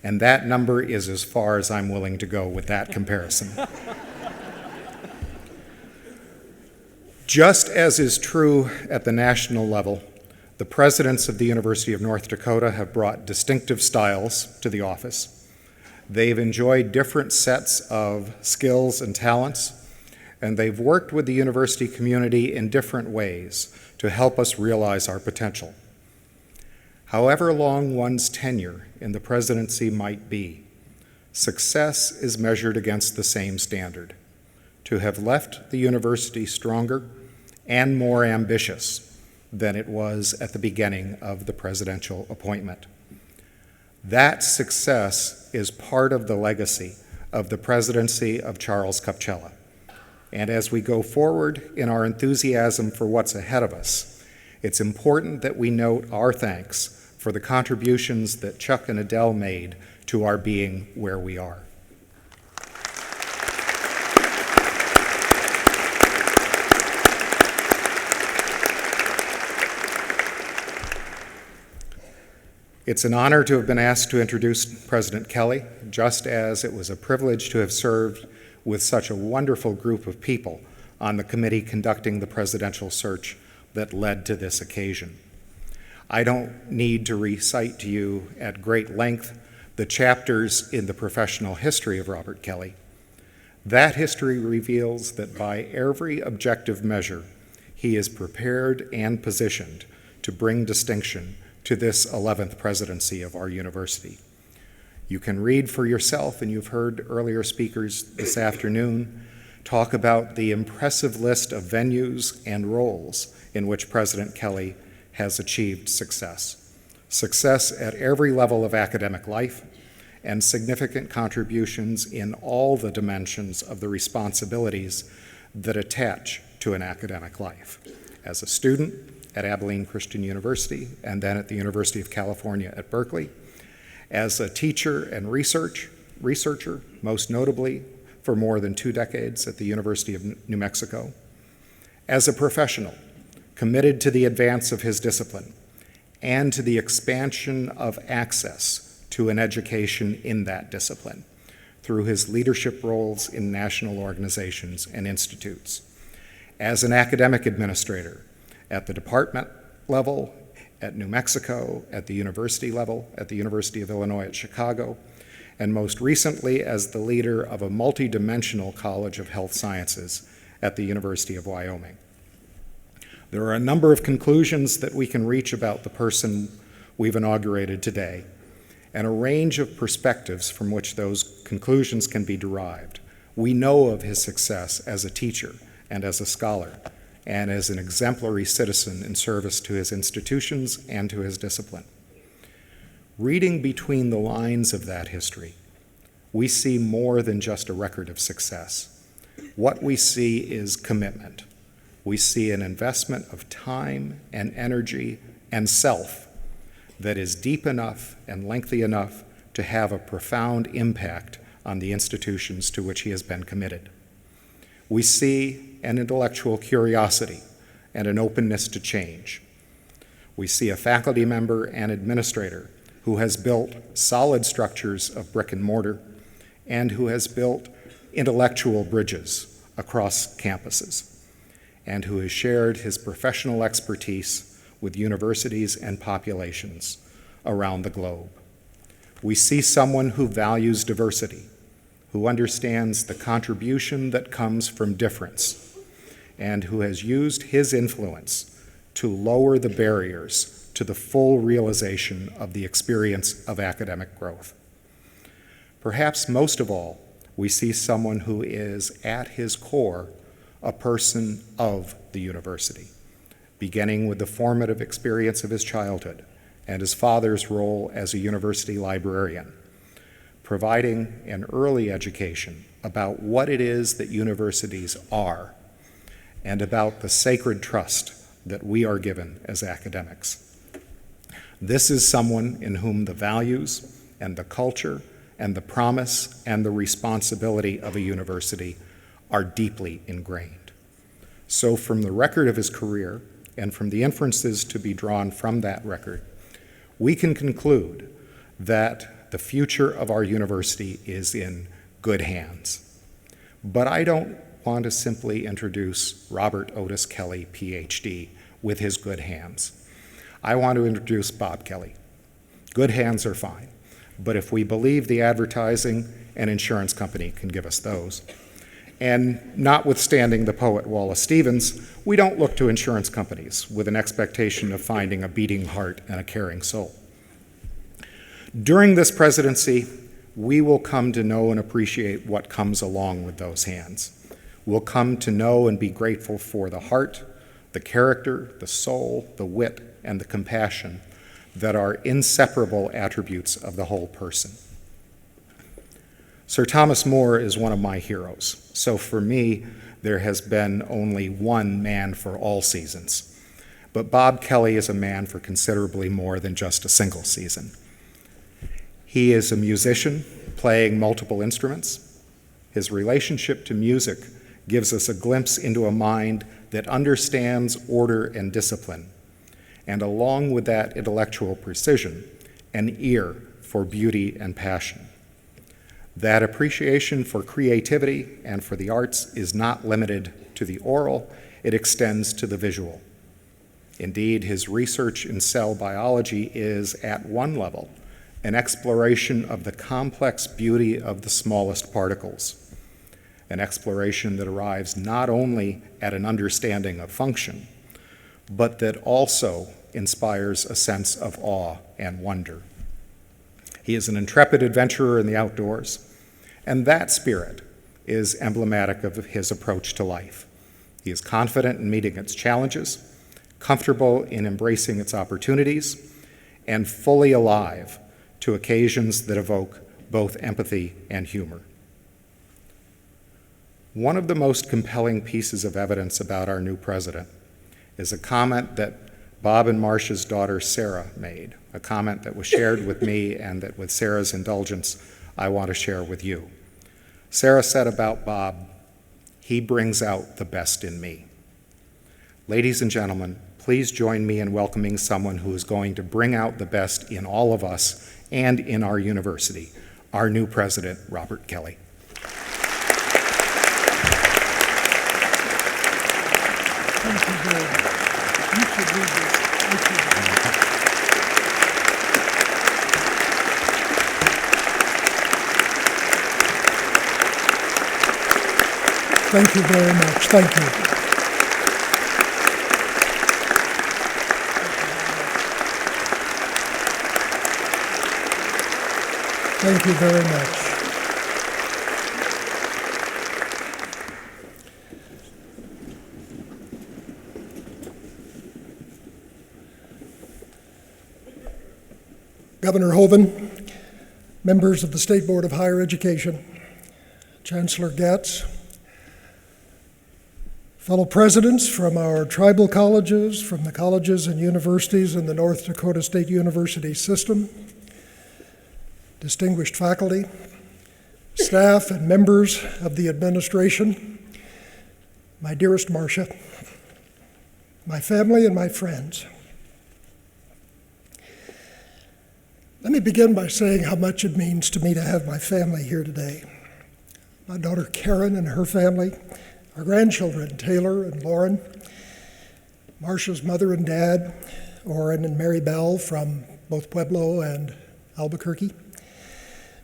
and that number is as far as I'm willing to go with that comparison. Just as is true at the national level, the presidents of the University of North Dakota have brought distinctive styles to the office. They've enjoyed different sets of skills and talents, and they've worked with the university community in different ways to help us realize our potential. However long one's tenure in the presidency might be, success is measured against the same standard: to have left the university stronger and more ambitious than it was at the beginning of the presidential appointment. That success is part of the legacy of the presidency of Charles Kupchella. And as we go forward in our enthusiasm for what's ahead of us, it's important that we note our thanks for the contributions that Chuck and Adele made to our being where we are. It's an honor to have been asked to introduce President Kelley, just as it was a privilege to have served with such a wonderful group of people on the committee conducting the presidential search that led to this occasion. I don't need to recite to you at great length the chapters in the professional history of Robert Kelley. That history reveals that by every objective measure, he is prepared and positioned to bring distinction to this 11th presidency of our university. You can read for yourself, and you've heard earlier speakers this afternoon talk about the impressive list of venues and roles in which President Kelley has achieved success. Success at every level of academic life, and significant contributions in all the dimensions of the responsibilities that attach to an academic life. As a student at Abilene Christian University, and then at the University of California at Berkeley, as a teacher and researcher, most notably for more than 2 decades at the University of New Mexico, as a professional committed to the advance of his discipline and to the expansion of access to an education in that discipline through his leadership roles in national organizations and institutes, as an academic administrator at the department level, at New Mexico, at the university level, at the University of Illinois at Chicago, and most recently as the leader of a multidimensional College of Health Sciences at the University of Wyoming. There are a number of conclusions that we can reach about the person we've inaugurated today, and a range of perspectives from which those conclusions can be derived. We know of his success as a teacher and as a scholar, and as an exemplary citizen in service to his institutions and to his discipline. Reading between the lines of that history, we see more than just a record of success. What we see is commitment. We see an investment of time and energy and self that is deep enough and lengthy enough to have a profound impact on the institutions to which he has been committed. We see an intellectual curiosity and an openness to change. We see a faculty member and administrator who has built solid structures of brick and mortar and who has built intellectual bridges across campuses and who has shared his professional expertise with universities and populations around the globe. We see someone who values diversity, who understands the contribution that comes from difference, and who has used his influence to lower the barriers to the full realization of the experience of academic growth. Perhaps most of all, we see someone who is, at his core, a person of the university, beginning with the formative experience of his childhood and his father's role as a university librarian, providing an early education about what it is that universities are and about the sacred trust that we are given as academics. This is someone in whom the values and the culture and the promise and the responsibility of a university are deeply ingrained. So from the record of his career and from the inferences to be drawn from that record, we can conclude that the future of our university is in good hands. But I don't want to simply introduce Robert Otis Kelley, PhD, with his good hands. I want to introduce Bob Kelley. Good hands are fine, but if we believe the advertising, an insurance company can give us those. And notwithstanding the poet Wallace Stevens, we don't look to insurance companies with an expectation of finding a beating heart and a caring soul. During this presidency, we will come to know and appreciate what comes along with those hands. We'll come to know and be grateful for the heart, the character, the soul, the wit, and the compassion that are inseparable attributes of the whole person. Sir Thomas More is one of my heroes, so for me, there has been only one man for all seasons. But Bob Kelley is a man for considerably more than just a single season. He is a musician playing multiple instruments. His relationship to music gives us a glimpse into a mind that understands order and discipline, and along with that intellectual precision, an ear for beauty and passion. That appreciation for creativity and for the arts is not limited to the oral, it extends to the visual. Indeed, his research in cell biology is, at one level, an exploration of the complex beauty of the smallest particles, an exploration that arrives not only at an understanding of function, but that also inspires a sense of awe and wonder. He is an intrepid adventurer in the outdoors, and that spirit is emblematic of his approach to life. He is confident in meeting its challenges, comfortable in embracing its opportunities, and fully alive to occasions that evoke both empathy and humor. One of the most compelling pieces of evidence about our new president is a comment that Bob and Marcia's daughter Sarah made, a comment that was shared with me and that, with Sarah's indulgence, I want to share with you. Sarah said about Bob, "He brings out the best in me." Ladies and gentlemen, please join me in welcoming someone who is going to bring out the best in all of us and in our university, our new president, Robert Kelley. Thank you very much. You should read this. Thank you very much. Thank you. Thank you very much. Governor Hoeven, members of the State Board of Higher Education, Chancellor Gatz, fellow presidents from our tribal colleges, from the colleges and universities in the North Dakota State University system, distinguished faculty, staff, and members of the administration, my dearest Marcia, my family, and my friends. Let me begin by saying how much it means to me to have my family here today. My daughter Karen and her family, our grandchildren Taylor and Lauren, Marcia's mother and dad, Orrin and Mary Bell from both Pueblo and Albuquerque,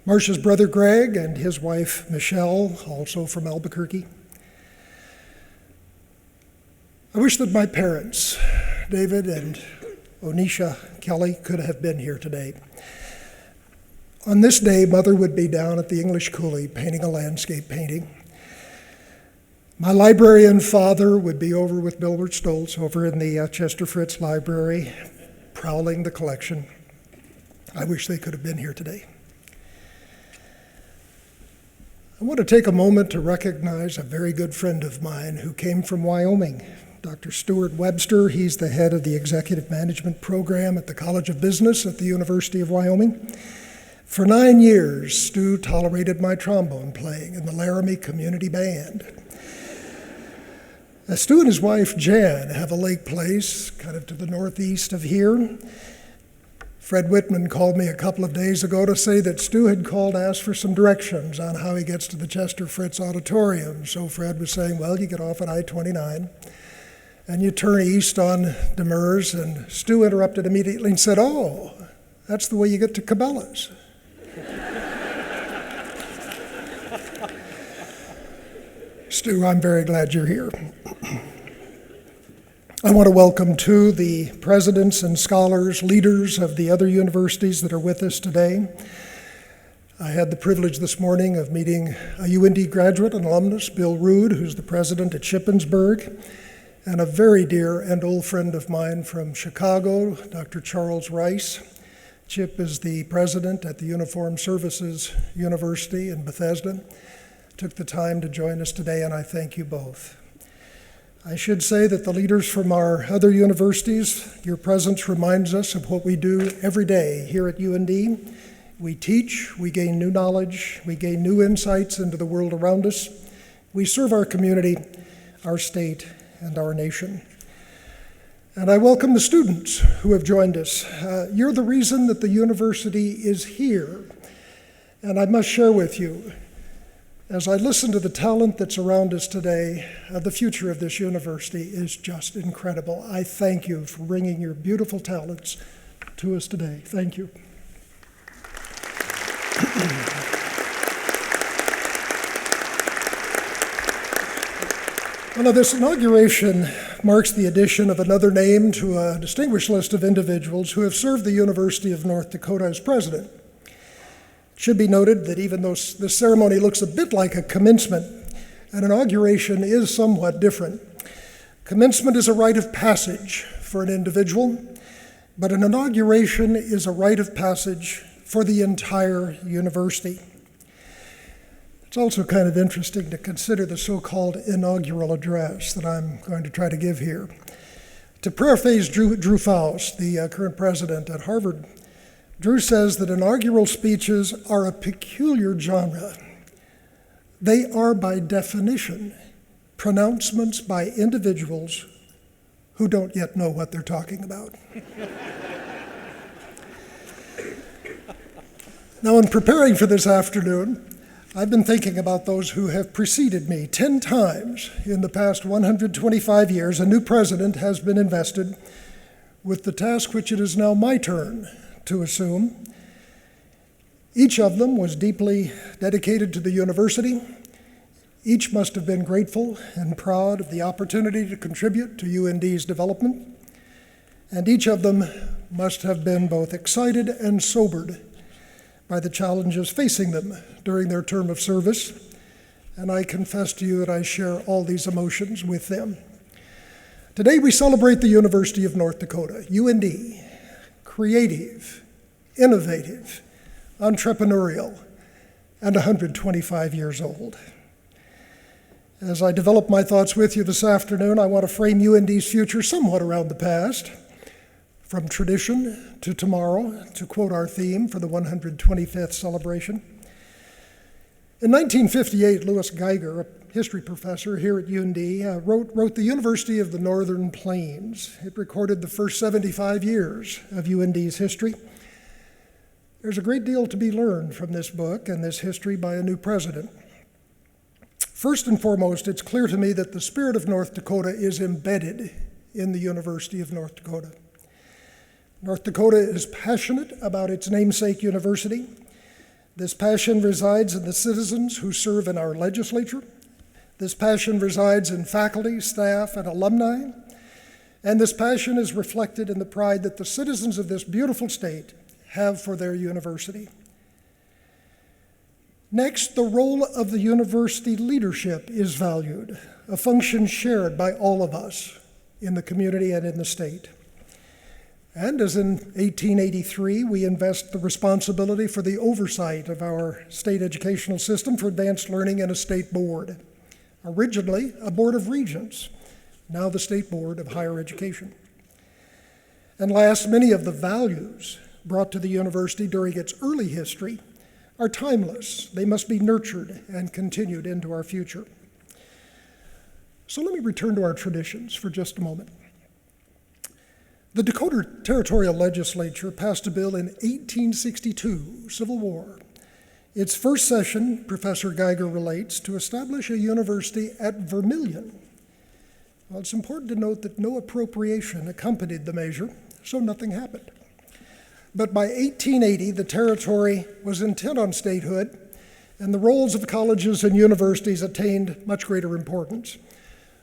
Marcia's brother Greg and his wife Michelle, also from Albuquerque. I wish that my parents, David and Onisha Kelley, could have been here today. On this day, Mother would be down at the English Coulee painting a landscape painting. My librarian father would be over with Bilbert Stoltz over in the Chester Fritz Library, prowling the collection. I wish they could have been here today. I want to take a moment to recognize a very good friend of mine who came from Wyoming, Dr. Stuart Webster. He's the head of the Executive Management Program at the College of Business at the University of Wyoming. For 9 years, Stu tolerated my trombone playing in the Laramie Community Band. Stu and his wife, Jan, have a lake place kind of to the northeast of here. Fred Whitman called me a couple of days ago to say that Stu had called to ask for some directions on how he gets to the Chester Fritz Auditorium. So Fred was saying, well, you get off at I-29 and you turn east on Demers, and Stu interrupted immediately and said, oh, that's the way you get to Cabela's. Stu, I'm very glad you're here. I want to welcome, too, the presidents and scholars, leaders of the other universities that are with us today. I had the privilege this morning of meeting a UND graduate and alumnus, Bill Rood, who's the president at Shippensburg, and a very dear and old friend of mine from Chicago, Dr. Charles Rice. Chip is the president at the Uniformed Services University in Bethesda. Took the time to join us today, and I thank you both. I should say that the leaders from our other universities, your presence reminds us of what we do every day here at UND. We teach, we gain new knowledge, we gain new insights into the world around us. We serve our community, our state, and our nation. And I welcome the students who have joined us. You're the reason that the university is here. And I must share with you, as I listen to the talent that's around us today, the future of this university is just incredible. I thank you for bringing your beautiful talents to us today. Thank you. Well, this inauguration marks the addition of another name to a distinguished list of individuals who have served the University of North Dakota as president. It should be noted that even though this ceremony looks a bit like a commencement, an inauguration is somewhat different. Commencement is a rite of passage for an individual, but an inauguration is a rite of passage for the entire university. It's also kind of interesting to consider the so-called inaugural address that I'm going to try to give here. To paraphrase Drew Faust, the current president at Harvard, Drew says that inaugural speeches are a peculiar genre. They are, by definition, pronouncements by individuals who don't yet know what they're talking about. Now, in preparing for this afternoon, I've been thinking about those who have preceded me. 10 times in the past 125 years, a new president has been invested with the task which it is now my turn to assume. Each of them was deeply dedicated to the university. Each must have been grateful and proud of the opportunity to contribute to UND's development. And each of them must have been both excited and sobered by the challenges facing them during their term of service. And I confess to you that I share all these emotions with them. Today we celebrate the University of North Dakota, UND, creative, innovative, entrepreneurial, and 125 years old. As I develop my thoughts with you this afternoon, I want to frame UND's future somewhat around the past, from tradition to tomorrow, to quote our theme for the 125th celebration. In 1958, Louis Geiger, a history professor here at UND, wrote The University of the Northern Plains. It recorded the first 75 years of UND's history. There's a great deal to be learned from this book and this history by a new president. First and foremost, it's clear to me that the spirit of North Dakota is embedded in the University of North Dakota. North Dakota is passionate about its namesake university. This passion resides in the citizens who serve in our legislature. This passion resides in faculty, staff, and alumni. And this passion is reflected in the pride that the citizens of this beautiful state have for their university. Next, the role of the university leadership is valued, a function shared by all of us in the community and in the state. And as in 1883, we invest the responsibility for the oversight of our state educational system for advanced learning in a state board. Originally, a board of regents, now the State Board of Higher Education. And last, many of the values brought to the university during its early history are timeless. They must be nurtured and continued into our future. So let me return to our traditions for just a moment. The Dakota Territorial Legislature passed a bill in 1862, Civil War. Its first session, Professor Geiger relates, to establish a university at Vermilion. Well, it's important to note that no appropriation accompanied the measure, so nothing happened. But by 1880, the territory was intent on statehood, and the roles of colleges and universities attained much greater importance.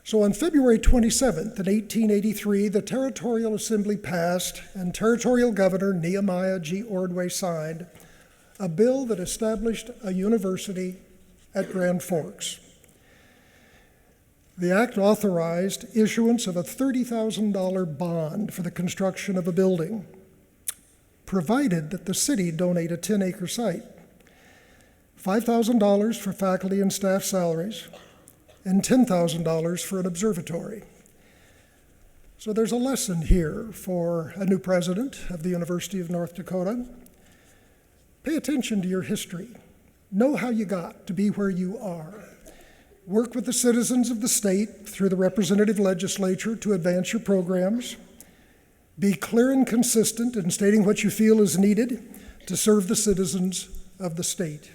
So on February 27th, in 1883, the Territorial Assembly passed, and Territorial Governor Nehemiah G. Ordway signed, a bill that established a university at Grand Forks. The act authorized issuance of a $30,000 bond for the construction of a building, provided that the city donate a 10-acre site, $5,000 for faculty and staff salaries, and $10,000 for an observatory. So there's a lesson here for a new president of the University of North Dakota. Pay attention to your history. Know how you got to be where you are. Work with the citizens of the state through the representative legislature to advance your programs. Be clear and consistent in stating what you feel is needed to serve the citizens of the state.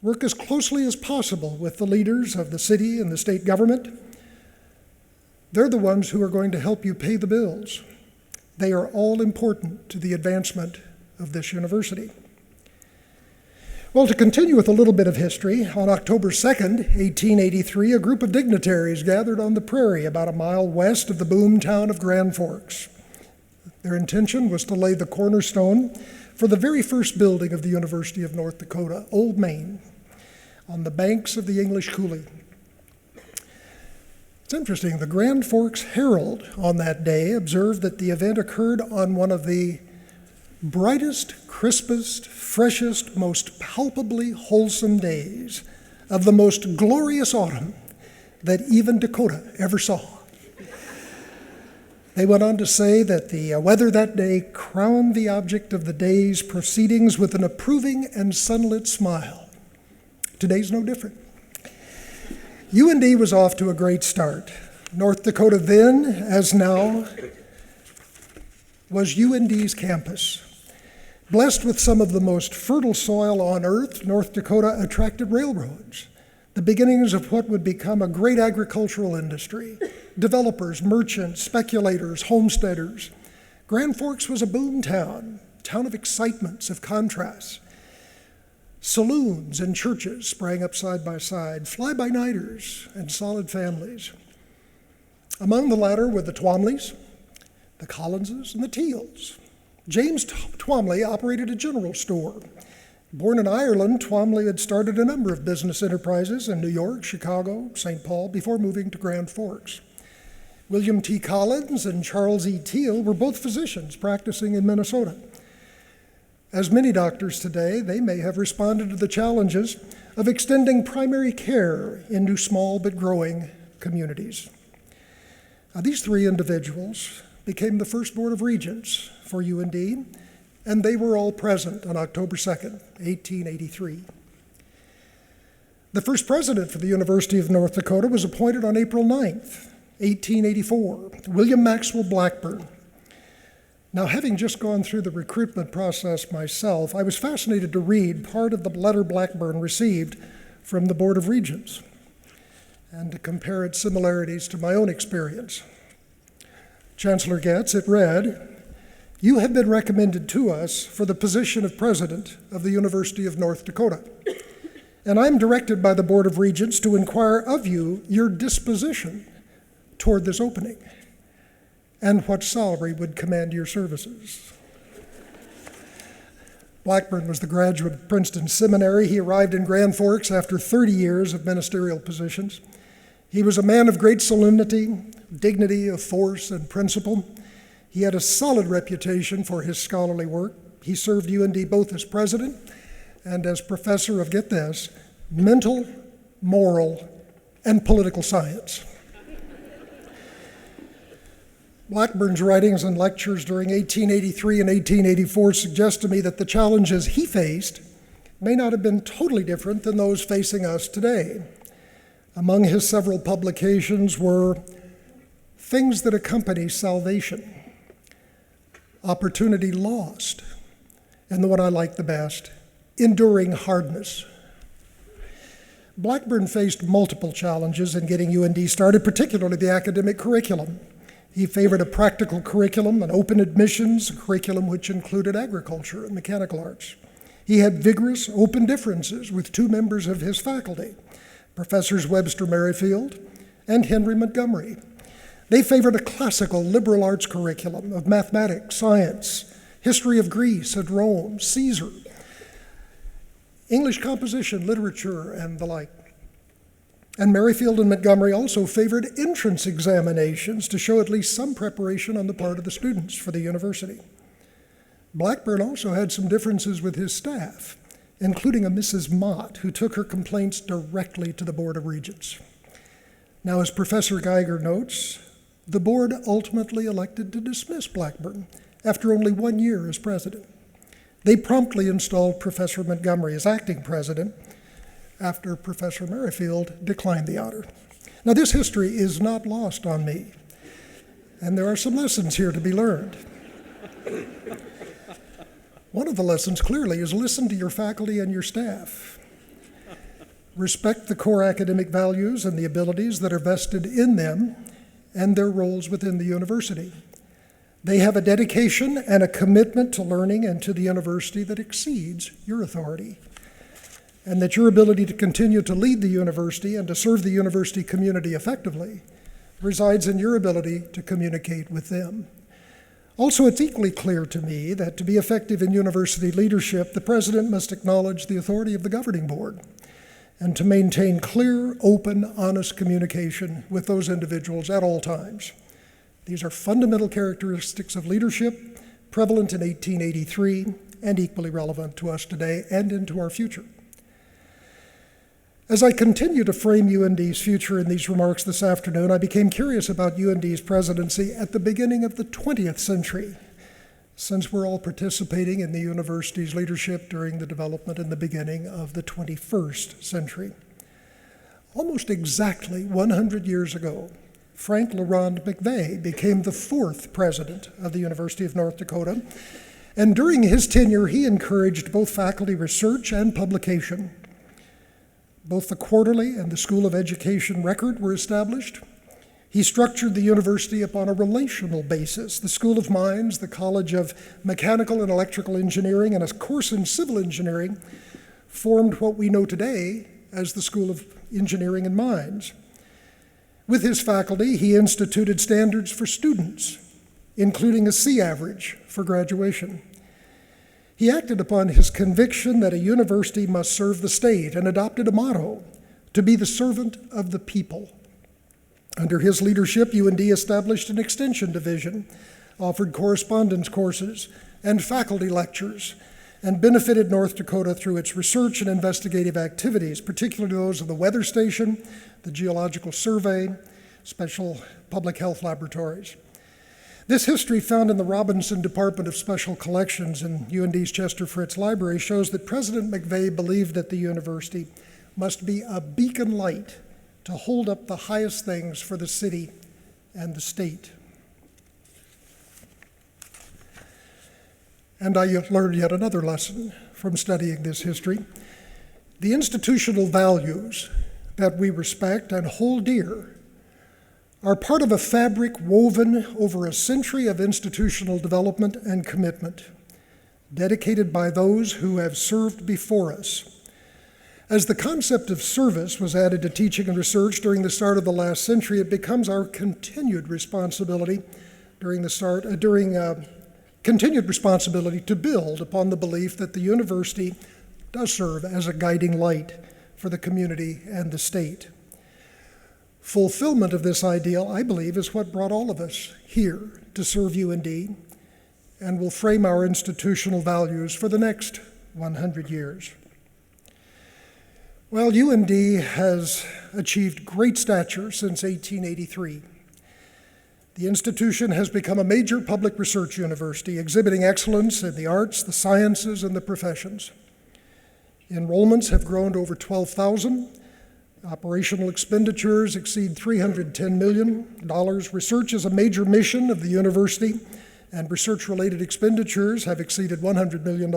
Work as closely as possible with the leaders of the city and the state government. They're the ones who are going to help you pay the bills. They are all important to the advancement of this university. Well, to continue with a little bit of history, on October 2nd, 1883, a group of dignitaries gathered on the prairie about a mile west of the boom town of Grand Forks. Their intention was to lay the cornerstone for the very first building of the University of North Dakota, Old Main, on the banks of the English Coulee. It's interesting, the Grand Forks Herald on that day observed that the event occurred on one of the brightest, crispest, freshest, most palpably wholesome days of the most glorious autumn that even Dakota ever saw. They went on to say that the weather that day crowned the object of the day's proceedings with an approving and sunlit smile. Today's no different. UND was off to a great start. North Dakota then, as now, was UND's campus. Blessed with some of the most fertile soil on earth, North Dakota attracted railroads, the beginnings of what would become a great agricultural industry. Developers, merchants, speculators, homesteaders. Grand Forks was a boom town of excitements, of contrasts. Saloons and churches sprang up side by side, fly-by-nighters and solid families. Among the latter were the Twomleys, the Collinses, and the Teals. James Twomley operated a general store. Born in Ireland, Twomley had started a number of business enterprises in New York, Chicago, St. Paul, before moving to Grand Forks. William T. Collins and Charles E. Teal were both physicians practicing in Minnesota. As many doctors today, they may have responded to the challenges of extending primary care into small but growing communities. Now, these three individuals became the first Board of Regents for UND, and they were all present on October 2nd, 1883. The first president for the University of North Dakota was appointed on April 9th, 1884, William Maxwell Blackburn. Now, having just gone through the recruitment process myself, I was fascinated to read part of the letter Blackburn received from the Board of Regents and to compare its similarities to my own experience. Chancellor Getz, it read, "You have been recommended to us for the position of president of the University of North Dakota, and I am directed by the Board of Regents to inquire of you your disposition toward this opening and what salary would command your services." Blackburn was the graduate of Princeton Seminary. He arrived in Grand Forks after 30 years of ministerial positions. He was a man of great solemnity, dignity of force and principle. He had a solid reputation for his scholarly work. He served UND both as president and as professor of, get this, mental, moral, and political science. Blackburn's writings and lectures during 1883 and 1884 suggest to me that the challenges he faced may not have been totally different than those facing us today. Among his several publications were Things That Accompany Salvation, Opportunity Lost, and the one I like the best, Enduring Hardness. Blackburn faced multiple challenges in getting UND started, particularly the academic curriculum. He favored a practical curriculum, an open admissions, a curriculum which included agriculture and mechanical arts. He had vigorous, open differences with two members of his faculty, Professors Webster Merrifield and Henry Montgomery. They favored a classical liberal arts curriculum of mathematics, science, history of Greece and Rome, Caesar, English composition, literature, and the like. And Merrifield and Montgomery also favored entrance examinations to show at least some preparation on the part of the students for the university. Blackburn also had some differences with his staff, including a Mrs. Mott, who took her complaints directly to the Board of Regents. Now, as Professor Geiger notes, the board ultimately elected to dismiss Blackburn after only 1 year as president. They promptly installed Professor Montgomery as acting president after Professor Merrifield declined the honor. Now, this history is not lost on me, and there are some lessons here to be learned. One of the lessons clearly is listen to your faculty and your staff. Respect the core academic values and the abilities that are vested in them and their roles within the university. They have a dedication and a commitment to learning and to the university that exceeds your authority, and that your ability to continue to lead the university and to serve the university community effectively resides in your ability to communicate with them. Also, it's equally clear to me that to be effective in university leadership, the president must acknowledge the authority of the governing board and to maintain clear, open, honest communication with those individuals at all times. These are fundamental characteristics of leadership prevalent in 1883 and equally relevant to us today and into our future. As I continue to frame UND's future in these remarks this afternoon, I became curious about UND's presidency at the beginning of the 20th century, since we're all participating in the university's leadership during the development and the beginning of the 21st century. Almost exactly 100 years ago, Frank LaRonde McVeigh became the 4th president of the University of North Dakota, and during his tenure, he encouraged both faculty research and publication. Both the Quarterly and the School of Education Record were established. He structured the university upon a relational basis. The School of Mines, the College of Mechanical and Electrical Engineering, and a course in civil engineering formed what we know today as the School of Engineering and Mines. With his faculty, he instituted standards for students, including a C average for graduation. He acted upon his conviction that a university must serve the state and adopted a motto, to be the servant of the people. Under his leadership, UND established an extension division, offered correspondence courses and faculty lectures, and benefited North Dakota through its research and investigative activities, particularly those of the weather station, the geological survey, special public health laboratories. This history found in the Robinson Department of Special Collections in UND's Chester Fritz Library shows that President McVeigh believed that the university must be a beacon light to hold up the highest things for the city and the state. And I learned yet another lesson from studying this history. The institutional values that we respect and hold dear are part of a fabric woven over a century of institutional development and commitment, dedicated by those who have served before us. As the concept of service was added to teaching and research during the start of the last century, it becomes our continued responsibility continued responsibility to build upon the belief that the university does serve as a guiding light for the community and the state. Fulfillment of this ideal, I believe, is what brought all of us here to serve UND and will frame our institutional values for the next 100 years. Well, UND has achieved great stature since 1883. The institution has become a major public research university, exhibiting excellence in the arts, the sciences, and the professions. Enrollments have grown to over 12,000. Operational expenditures exceed $310 million. Research is a major mission of the university, and research-related expenditures have exceeded $100 million.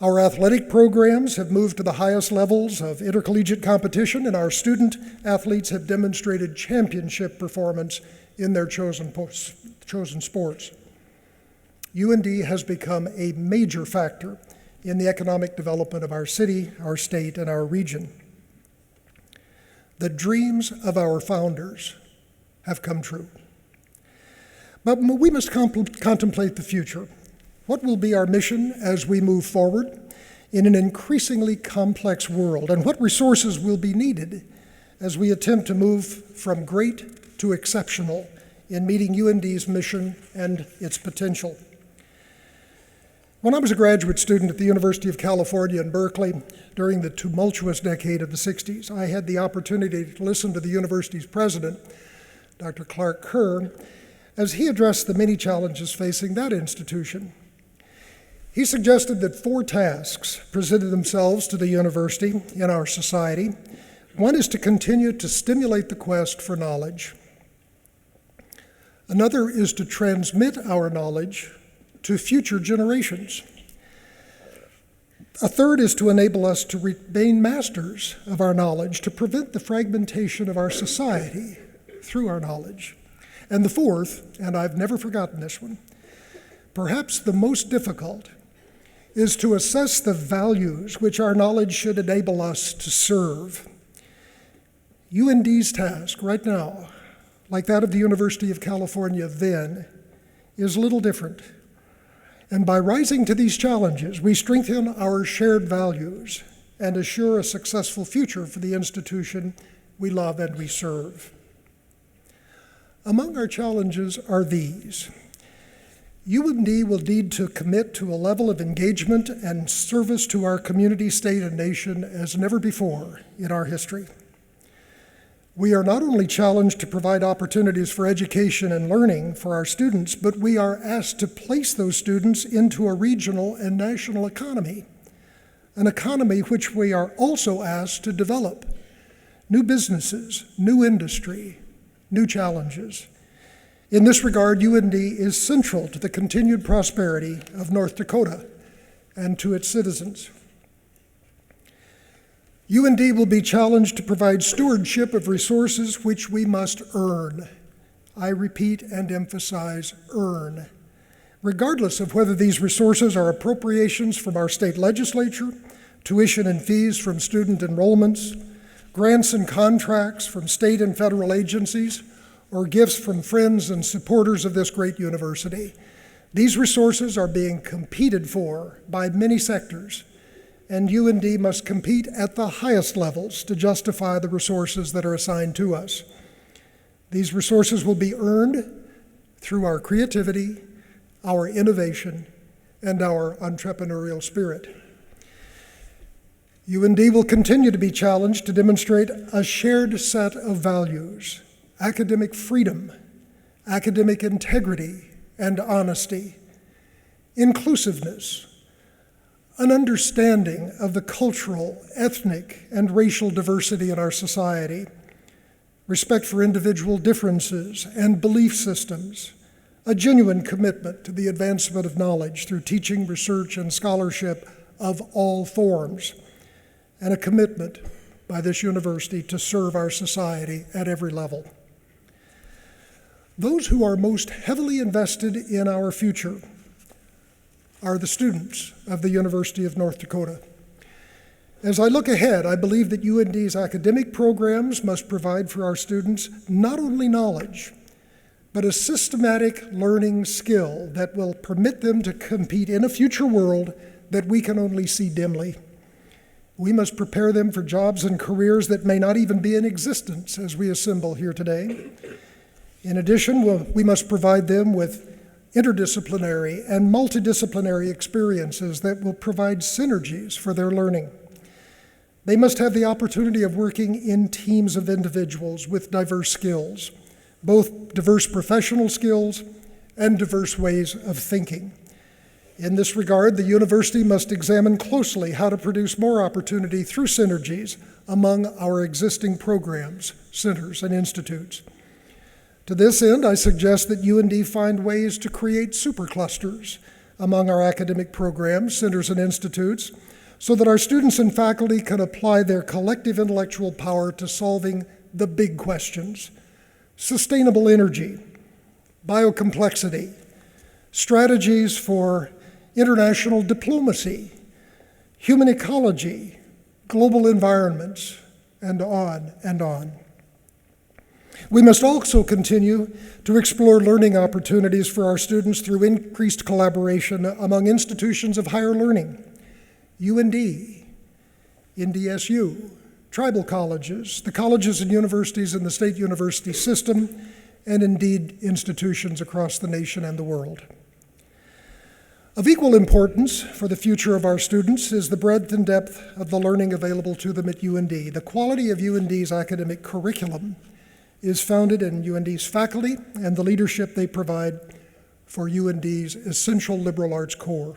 Our athletic programs have moved to the highest levels of intercollegiate competition, and our student athletes have demonstrated championship performance in their chosen sports. UND has become a major factor in the economic development of our city, our state, and our region. The dreams of our founders have come true. But we must contemplate the future. What will be our mission as we move forward in an increasingly complex world, and what resources will be needed as we attempt to move from great to exceptional in meeting UND's mission and its potential? When I was a graduate student at the University of California in Berkeley during the tumultuous decade of the 60s, I had the opportunity to listen to the university's president, Dr. Clark Kerr, as he addressed the many challenges facing that institution. He suggested that 4 tasks presented themselves to the university in our society. One is to continue to stimulate the quest for knowledge. Another is to transmit our knowledge to future generations. A third is to enable us to remain masters of our knowledge, to prevent the fragmentation of our society through our knowledge. And the fourth, and I've never forgotten this one, perhaps the most difficult, is to assess the values which our knowledge should enable us to serve. UND's task right now, like that of the University of California then, is little different. And by rising to these challenges, we strengthen our shared values and assure a successful future for the institution we love and we serve. Among our challenges are these. UND will need to commit to a level of engagement and service to our community, state, and nation as never before in our history. We are not only challenged to provide opportunities for education and learning for our students, but we are asked to place those students into a regional and national economy, an economy which we are also asked to develop. New businesses, new industry, new challenges. In this regard, UND is central to the continued prosperity of North Dakota and to its citizens. UND will be challenged to provide stewardship of resources which we must earn. I repeat and emphasize, earn. Regardless of whether these resources are appropriations from our state legislature, tuition and fees from student enrollments, grants and contracts from state and federal agencies, or gifts from friends and supporters of this great university. These resources are being competed for by many sectors, and UND must compete at the highest levels to justify the resources that are assigned to us. These resources will be earned through our creativity, our innovation, and our entrepreneurial spirit. UND will continue to be challenged to demonstrate a shared set of values: academic freedom, academic integrity and honesty, inclusiveness, an understanding of the cultural, ethnic, and racial diversity in our society, respect for individual differences and belief systems, a genuine commitment to the advancement of knowledge through teaching, research, and scholarship of all forms, and a commitment by this university to serve our society at every level. Those who are most heavily invested in our future are the students of the University of North Dakota. As I look ahead, I believe that UND's academic programs must provide for our students not only knowledge, but a systematic learning skill that will permit them to compete in a future world that we can only see dimly. We must prepare them for jobs and careers that may not even be in existence as we assemble here today. In addition, we must provide them with interdisciplinary and multidisciplinary experiences that will provide synergies for their learning. They must have the opportunity of working in teams of individuals with diverse skills, both diverse professional skills and diverse ways of thinking. In this regard, the university must examine closely how to produce more opportunity through synergies among our existing programs, centers, and institutes. To this end, I suggest that UND find ways to create superclusters among our academic programs, centers, and institutes, so that our students and faculty can apply their collective intellectual power to solving the big questions: sustainable energy, biocomplexity, strategies for international diplomacy, human ecology, global environments, and on and on. We must also continue to explore learning opportunities for our students through increased collaboration among institutions of higher learning: UND, NDSU, tribal colleges, the colleges and universities in the state university system, and indeed institutions across the nation and the world. Of equal importance for the future of our students is the breadth and depth of the learning available to them at UND. The quality of UND's academic curriculum is founded in UND's faculty and the leadership they provide for UND's essential liberal arts core.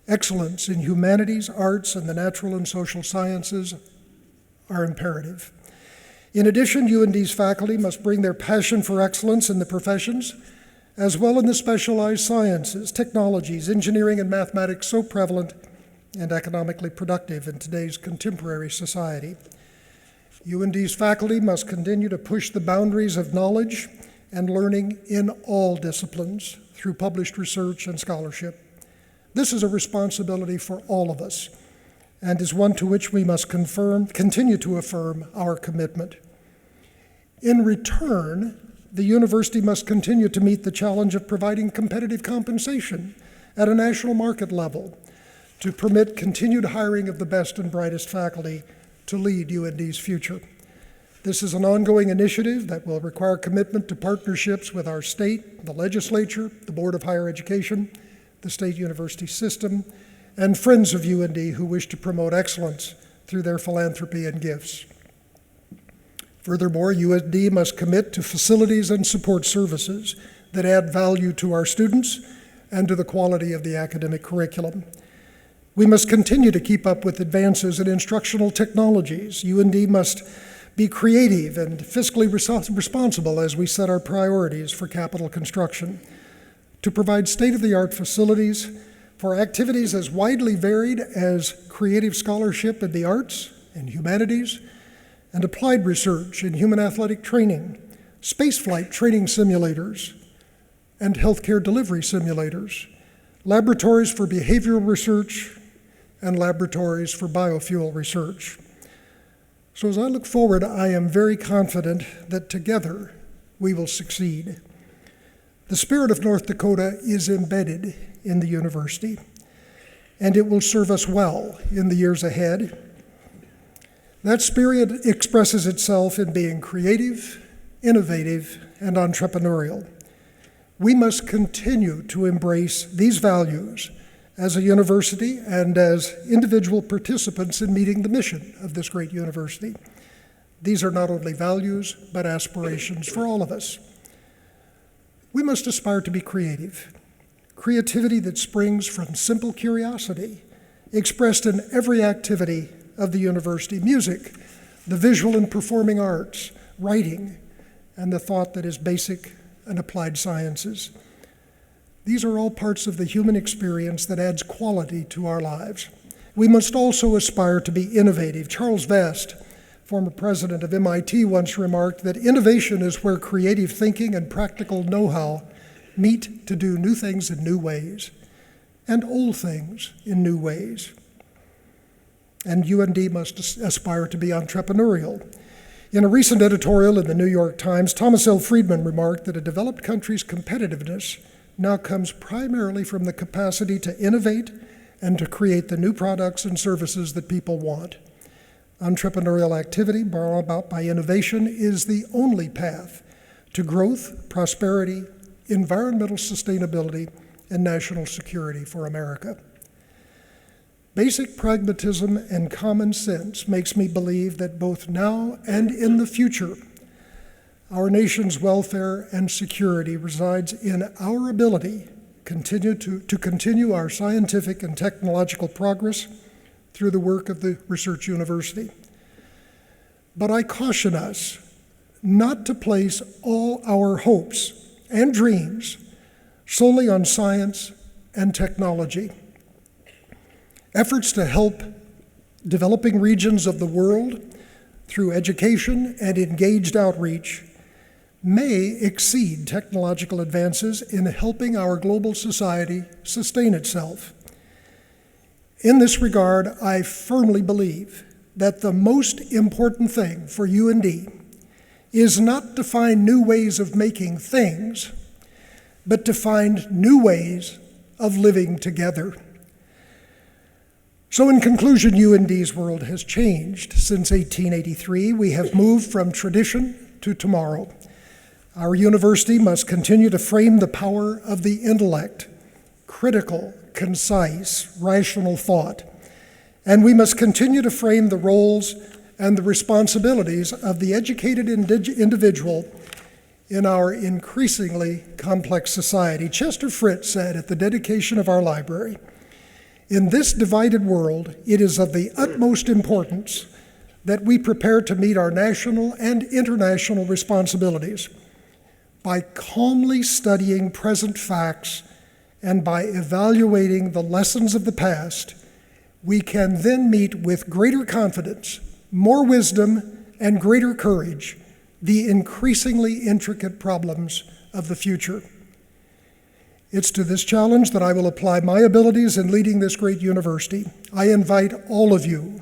Excellence in humanities, arts, and the natural and social sciences are imperative. In addition, UND's faculty must bring their passion for excellence in the professions, as well in the specialized sciences, technologies, engineering, and mathematics so prevalent and economically productive in today's contemporary society. UND's faculty must continue to push the boundaries of knowledge and learning in all disciplines through published research and scholarship. This is a responsibility for all of us, and is one to which we must continue to affirm our commitment. In return, the university must continue to meet the challenge of providing competitive compensation at a national market level to permit continued hiring of the best and brightest faculty to lead UND's future. This is an ongoing initiative that will require commitment to partnerships with our state, the legislature, the Board of Higher Education, the state university system, and friends of UND who wish to promote excellence through their philanthropy and gifts. Furthermore, UND must commit to facilities and support services that add value to our students and to the quality of the academic curriculum. We must continue to keep up with advances in instructional technologies. UND must be creative and fiscally responsible as we set our priorities for capital construction, to provide state-of-the-art facilities for activities as widely varied as creative scholarship in the arts and humanities, and applied research in human athletic training, spaceflight training simulators, and healthcare delivery simulators, laboratories for behavioral research, and laboratories for biofuel research. So as I look forward, I am very confident that together we will succeed. The spirit of North Dakota is embedded in the university, and it will serve us well in the years ahead. That spirit expresses itself in being creative, innovative, and entrepreneurial. We must continue to embrace these values as a university and as individual participants in meeting the mission of this great university. These are not only values, but aspirations for all of us. We must aspire to be creative. Creativity that springs from simple curiosity, expressed in every activity of the university: music, the visual and performing arts, writing, and the thought that is basic and applied sciences. These are all parts of the human experience that adds quality to our lives. We must also aspire to be innovative. Charles Vest, former president of MIT, once remarked that innovation is where creative thinking and practical know-how meet to do new things in new ways, and old things in new ways. And UND must aspire to be entrepreneurial. In a recent editorial in the New York Times, Thomas L. Friedman remarked that a developed country's competitiveness now comes primarily from the capacity to innovate and to create the new products and services that people want. Entrepreneurial activity brought about by innovation is the only path to growth, prosperity, environmental sustainability, and national security for America. Basic pragmatism and common sense makes me believe that both now and in the future, our nation's welfare and security resides in our ability to continue our scientific and technological progress through the work of the Research University. But I caution us not to place all our hopes and dreams solely on science and technology. Efforts to help developing regions of the world through education and engaged outreach may exceed technological advances in helping our global society sustain itself. In this regard, I firmly believe that the most important thing for UND is not to find new ways of making things, but to find new ways of living together. So in conclusion, UND's world has changed since 1883. We have moved from tradition to tomorrow. Our university must continue to frame the power of the intellect, critical, concise, rational thought, and we must continue to frame the roles and the responsibilities of the educated individual in our increasingly complex society. Chester Fritz said at the dedication of our library, "In this divided world, it is of the utmost importance that we prepare to meet our national and international responsibilities by calmly studying present facts and by evaluating the lessons of the past. We can then meet with greater confidence, more wisdom, and greater courage the increasingly intricate problems of the future." It's to this challenge that I will apply my abilities in leading this great university. I invite all of you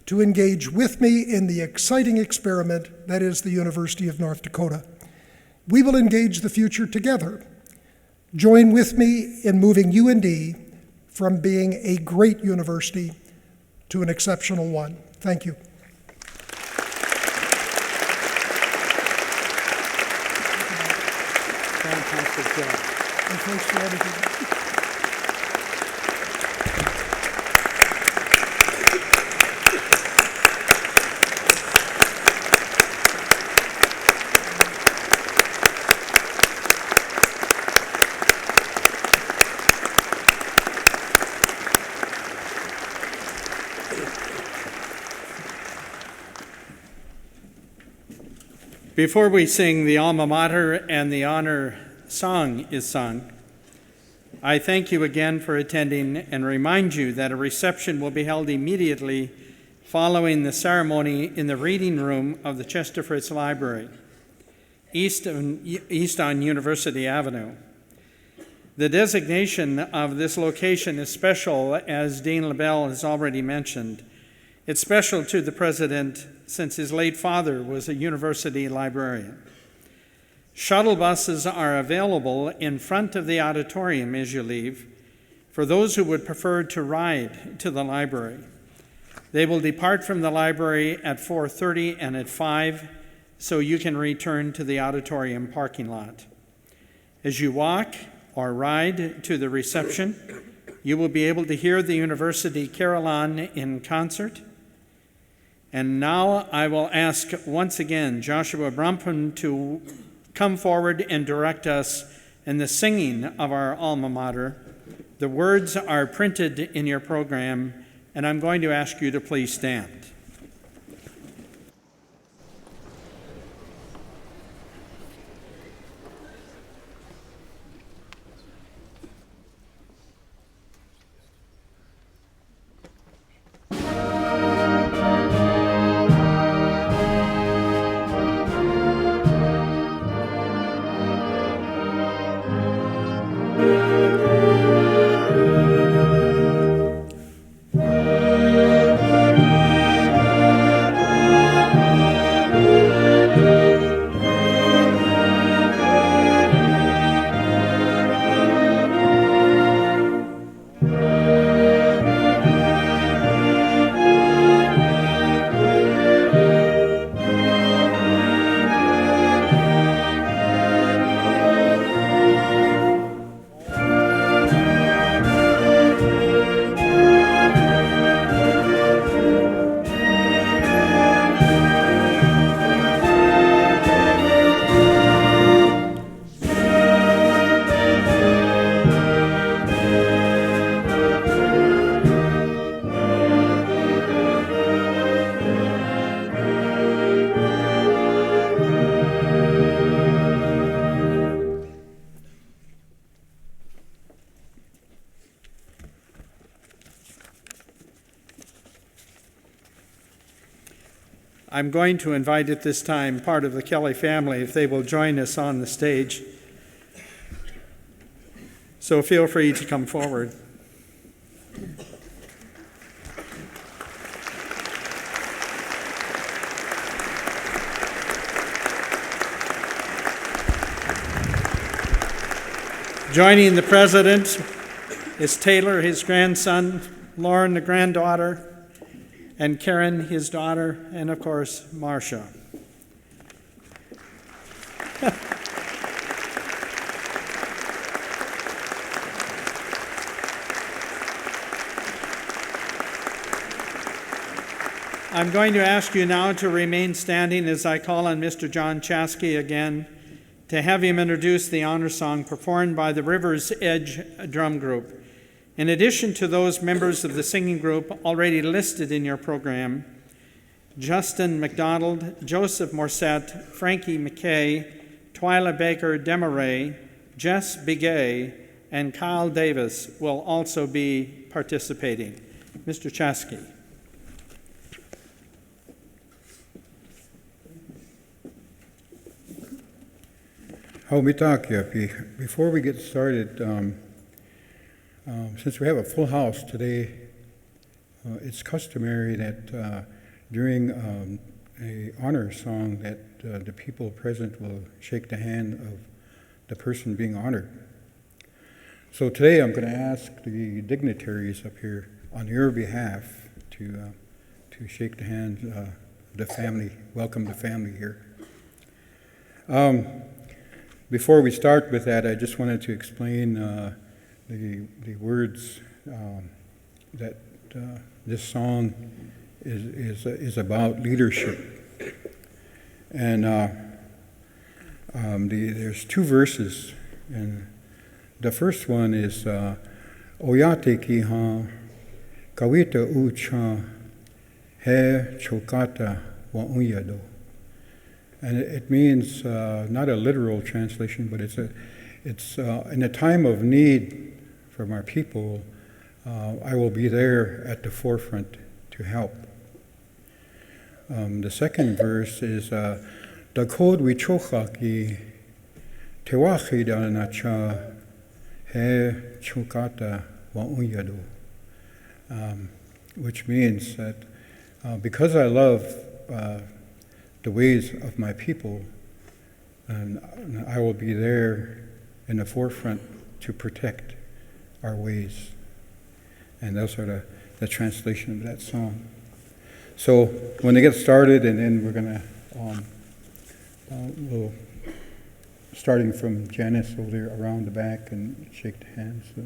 to engage with me in the exciting experiment that is the University of North Dakota. We will engage the future together. Join with me in moving UND from being a great university to an exceptional one. Thank you. Fantastic job. And thanks for everything. Before we sing the alma mater and the honor song is sung, I thank you again for attending and remind you that a reception will be held immediately following the ceremony in the reading room of the Chester Fritz Library, east on University Avenue. The designation of this location is special, as Dean LaBelle has already mentioned. It's special to the president since his late father was a university librarian. Shuttle buses are available in front of the auditorium as you leave for those who would prefer to ride to the library. They will depart from the library at 4:30 and at 5, so you can return to the auditorium parking lot. As you walk or ride to the reception, you will be able to hear the university carillon in concert. And now I will ask once again Joshua Brumpen to come forward and direct us in the singing of our alma mater. The words are printed in your program, and I'm going to ask you to please stand. I'm going to invite at this time part of the Kelley family if they will join us on the stage. So feel free to come forward. Joining the president is Taylor, his grandson, Lauren, the granddaughter, and Karen, his daughter, and of course, Marcia. I'm going to ask you now to remain standing as I call on Mr. John Chaskey again to have him introduce the honor song performed by the River's Edge Drum Group. In addition to those members of the singing group already listed in your program, Justin McDonald, Joseph Morset, Frankie McKay, Twyla Baker Demaray, Jess Bigay, and Kyle Davis will also be participating. Mr. Chaskey. Before we get started, since we have a full house today, it's customary that during an honor song that the people present will shake the hand of the person being honored. So today I'm going to ask the dignitaries up here on your behalf to shake the hand of the family, welcome the family here. Before we start with that, I just wanted to explain the words that this song is about leadership. And there's two verses, and the first one is Oyate ki ha kawita ucha he chokata wa unyado. And it means not a literal translation, but it's in a time of need from our people, I will be there at the forefront to help. The second verse is Dakota wichochaki tewachida nacha he chukata wa unyado, which means that because I love the ways of my people, and I will be there in the forefront to protect our ways. And those are the translation of that song. So when they get started, and then we're going to, we'll, starting from Janice over there around the back and shake the hands. So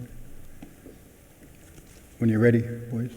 when you're ready, boys.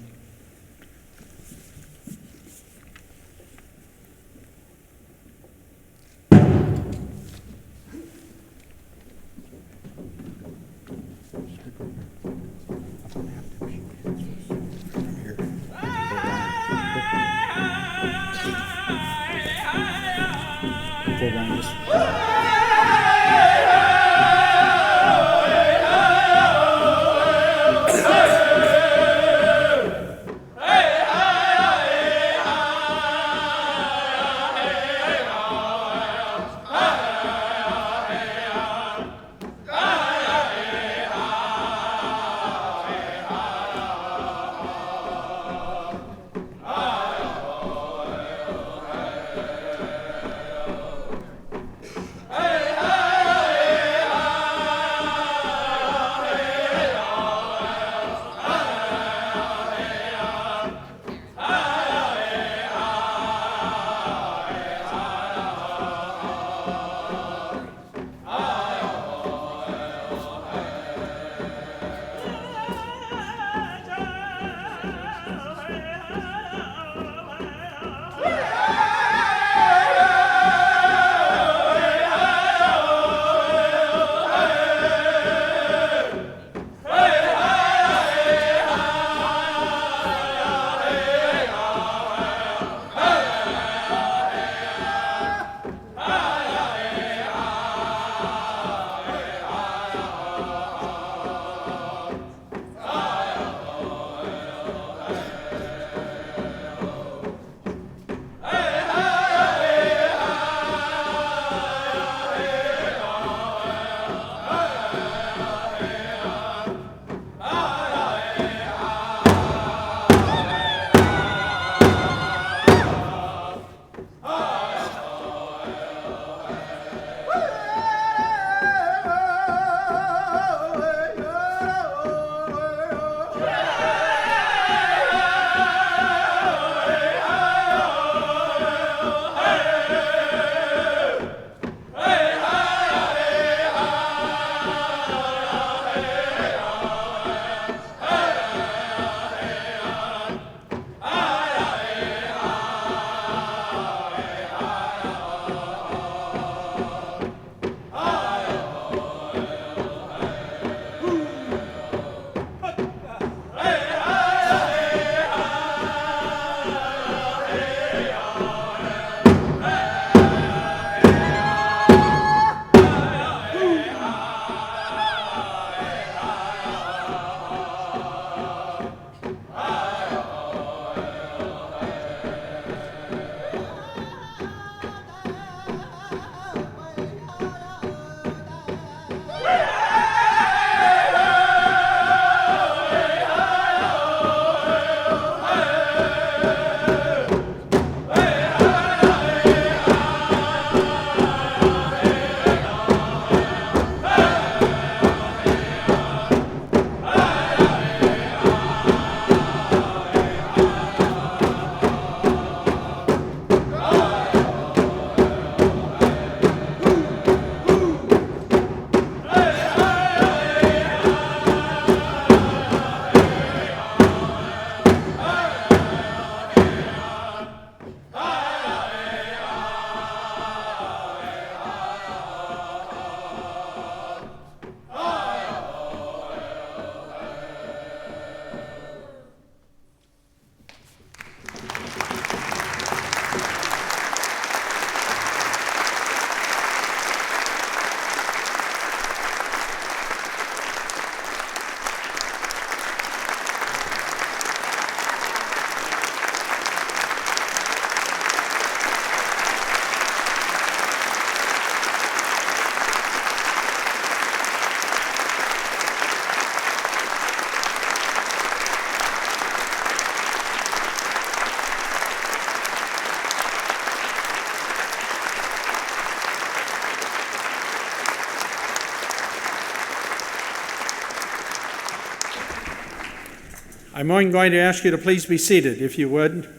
I'm going to ask you to please be seated, if you would.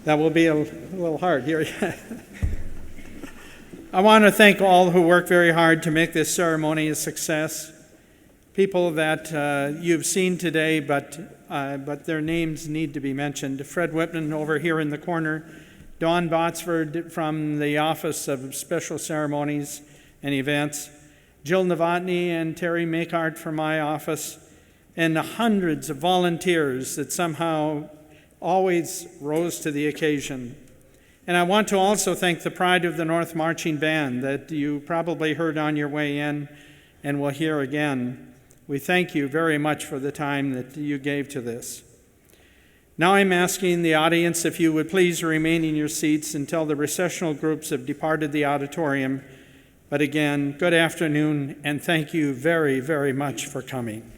That will be a little hard here. I want to thank all who worked very hard to make this ceremony a success. People that you've seen today, but their names need to be mentioned. Fred Whitman over here in the corner, Dawn Botsford from the Office of Special Ceremonies and Events, Jill Novotny and Terry Makart from my office, and the hundreds of volunteers that somehow always rose to the occasion. And I want to also thank the Pride of the North Marching Band that you probably heard on your way in and will hear again. We thank you very much for the time that you gave to this. Now I'm asking the audience if you would please remain in your seats until the recessional groups have departed the auditorium. But again, good afternoon, and thank you very, very much for coming.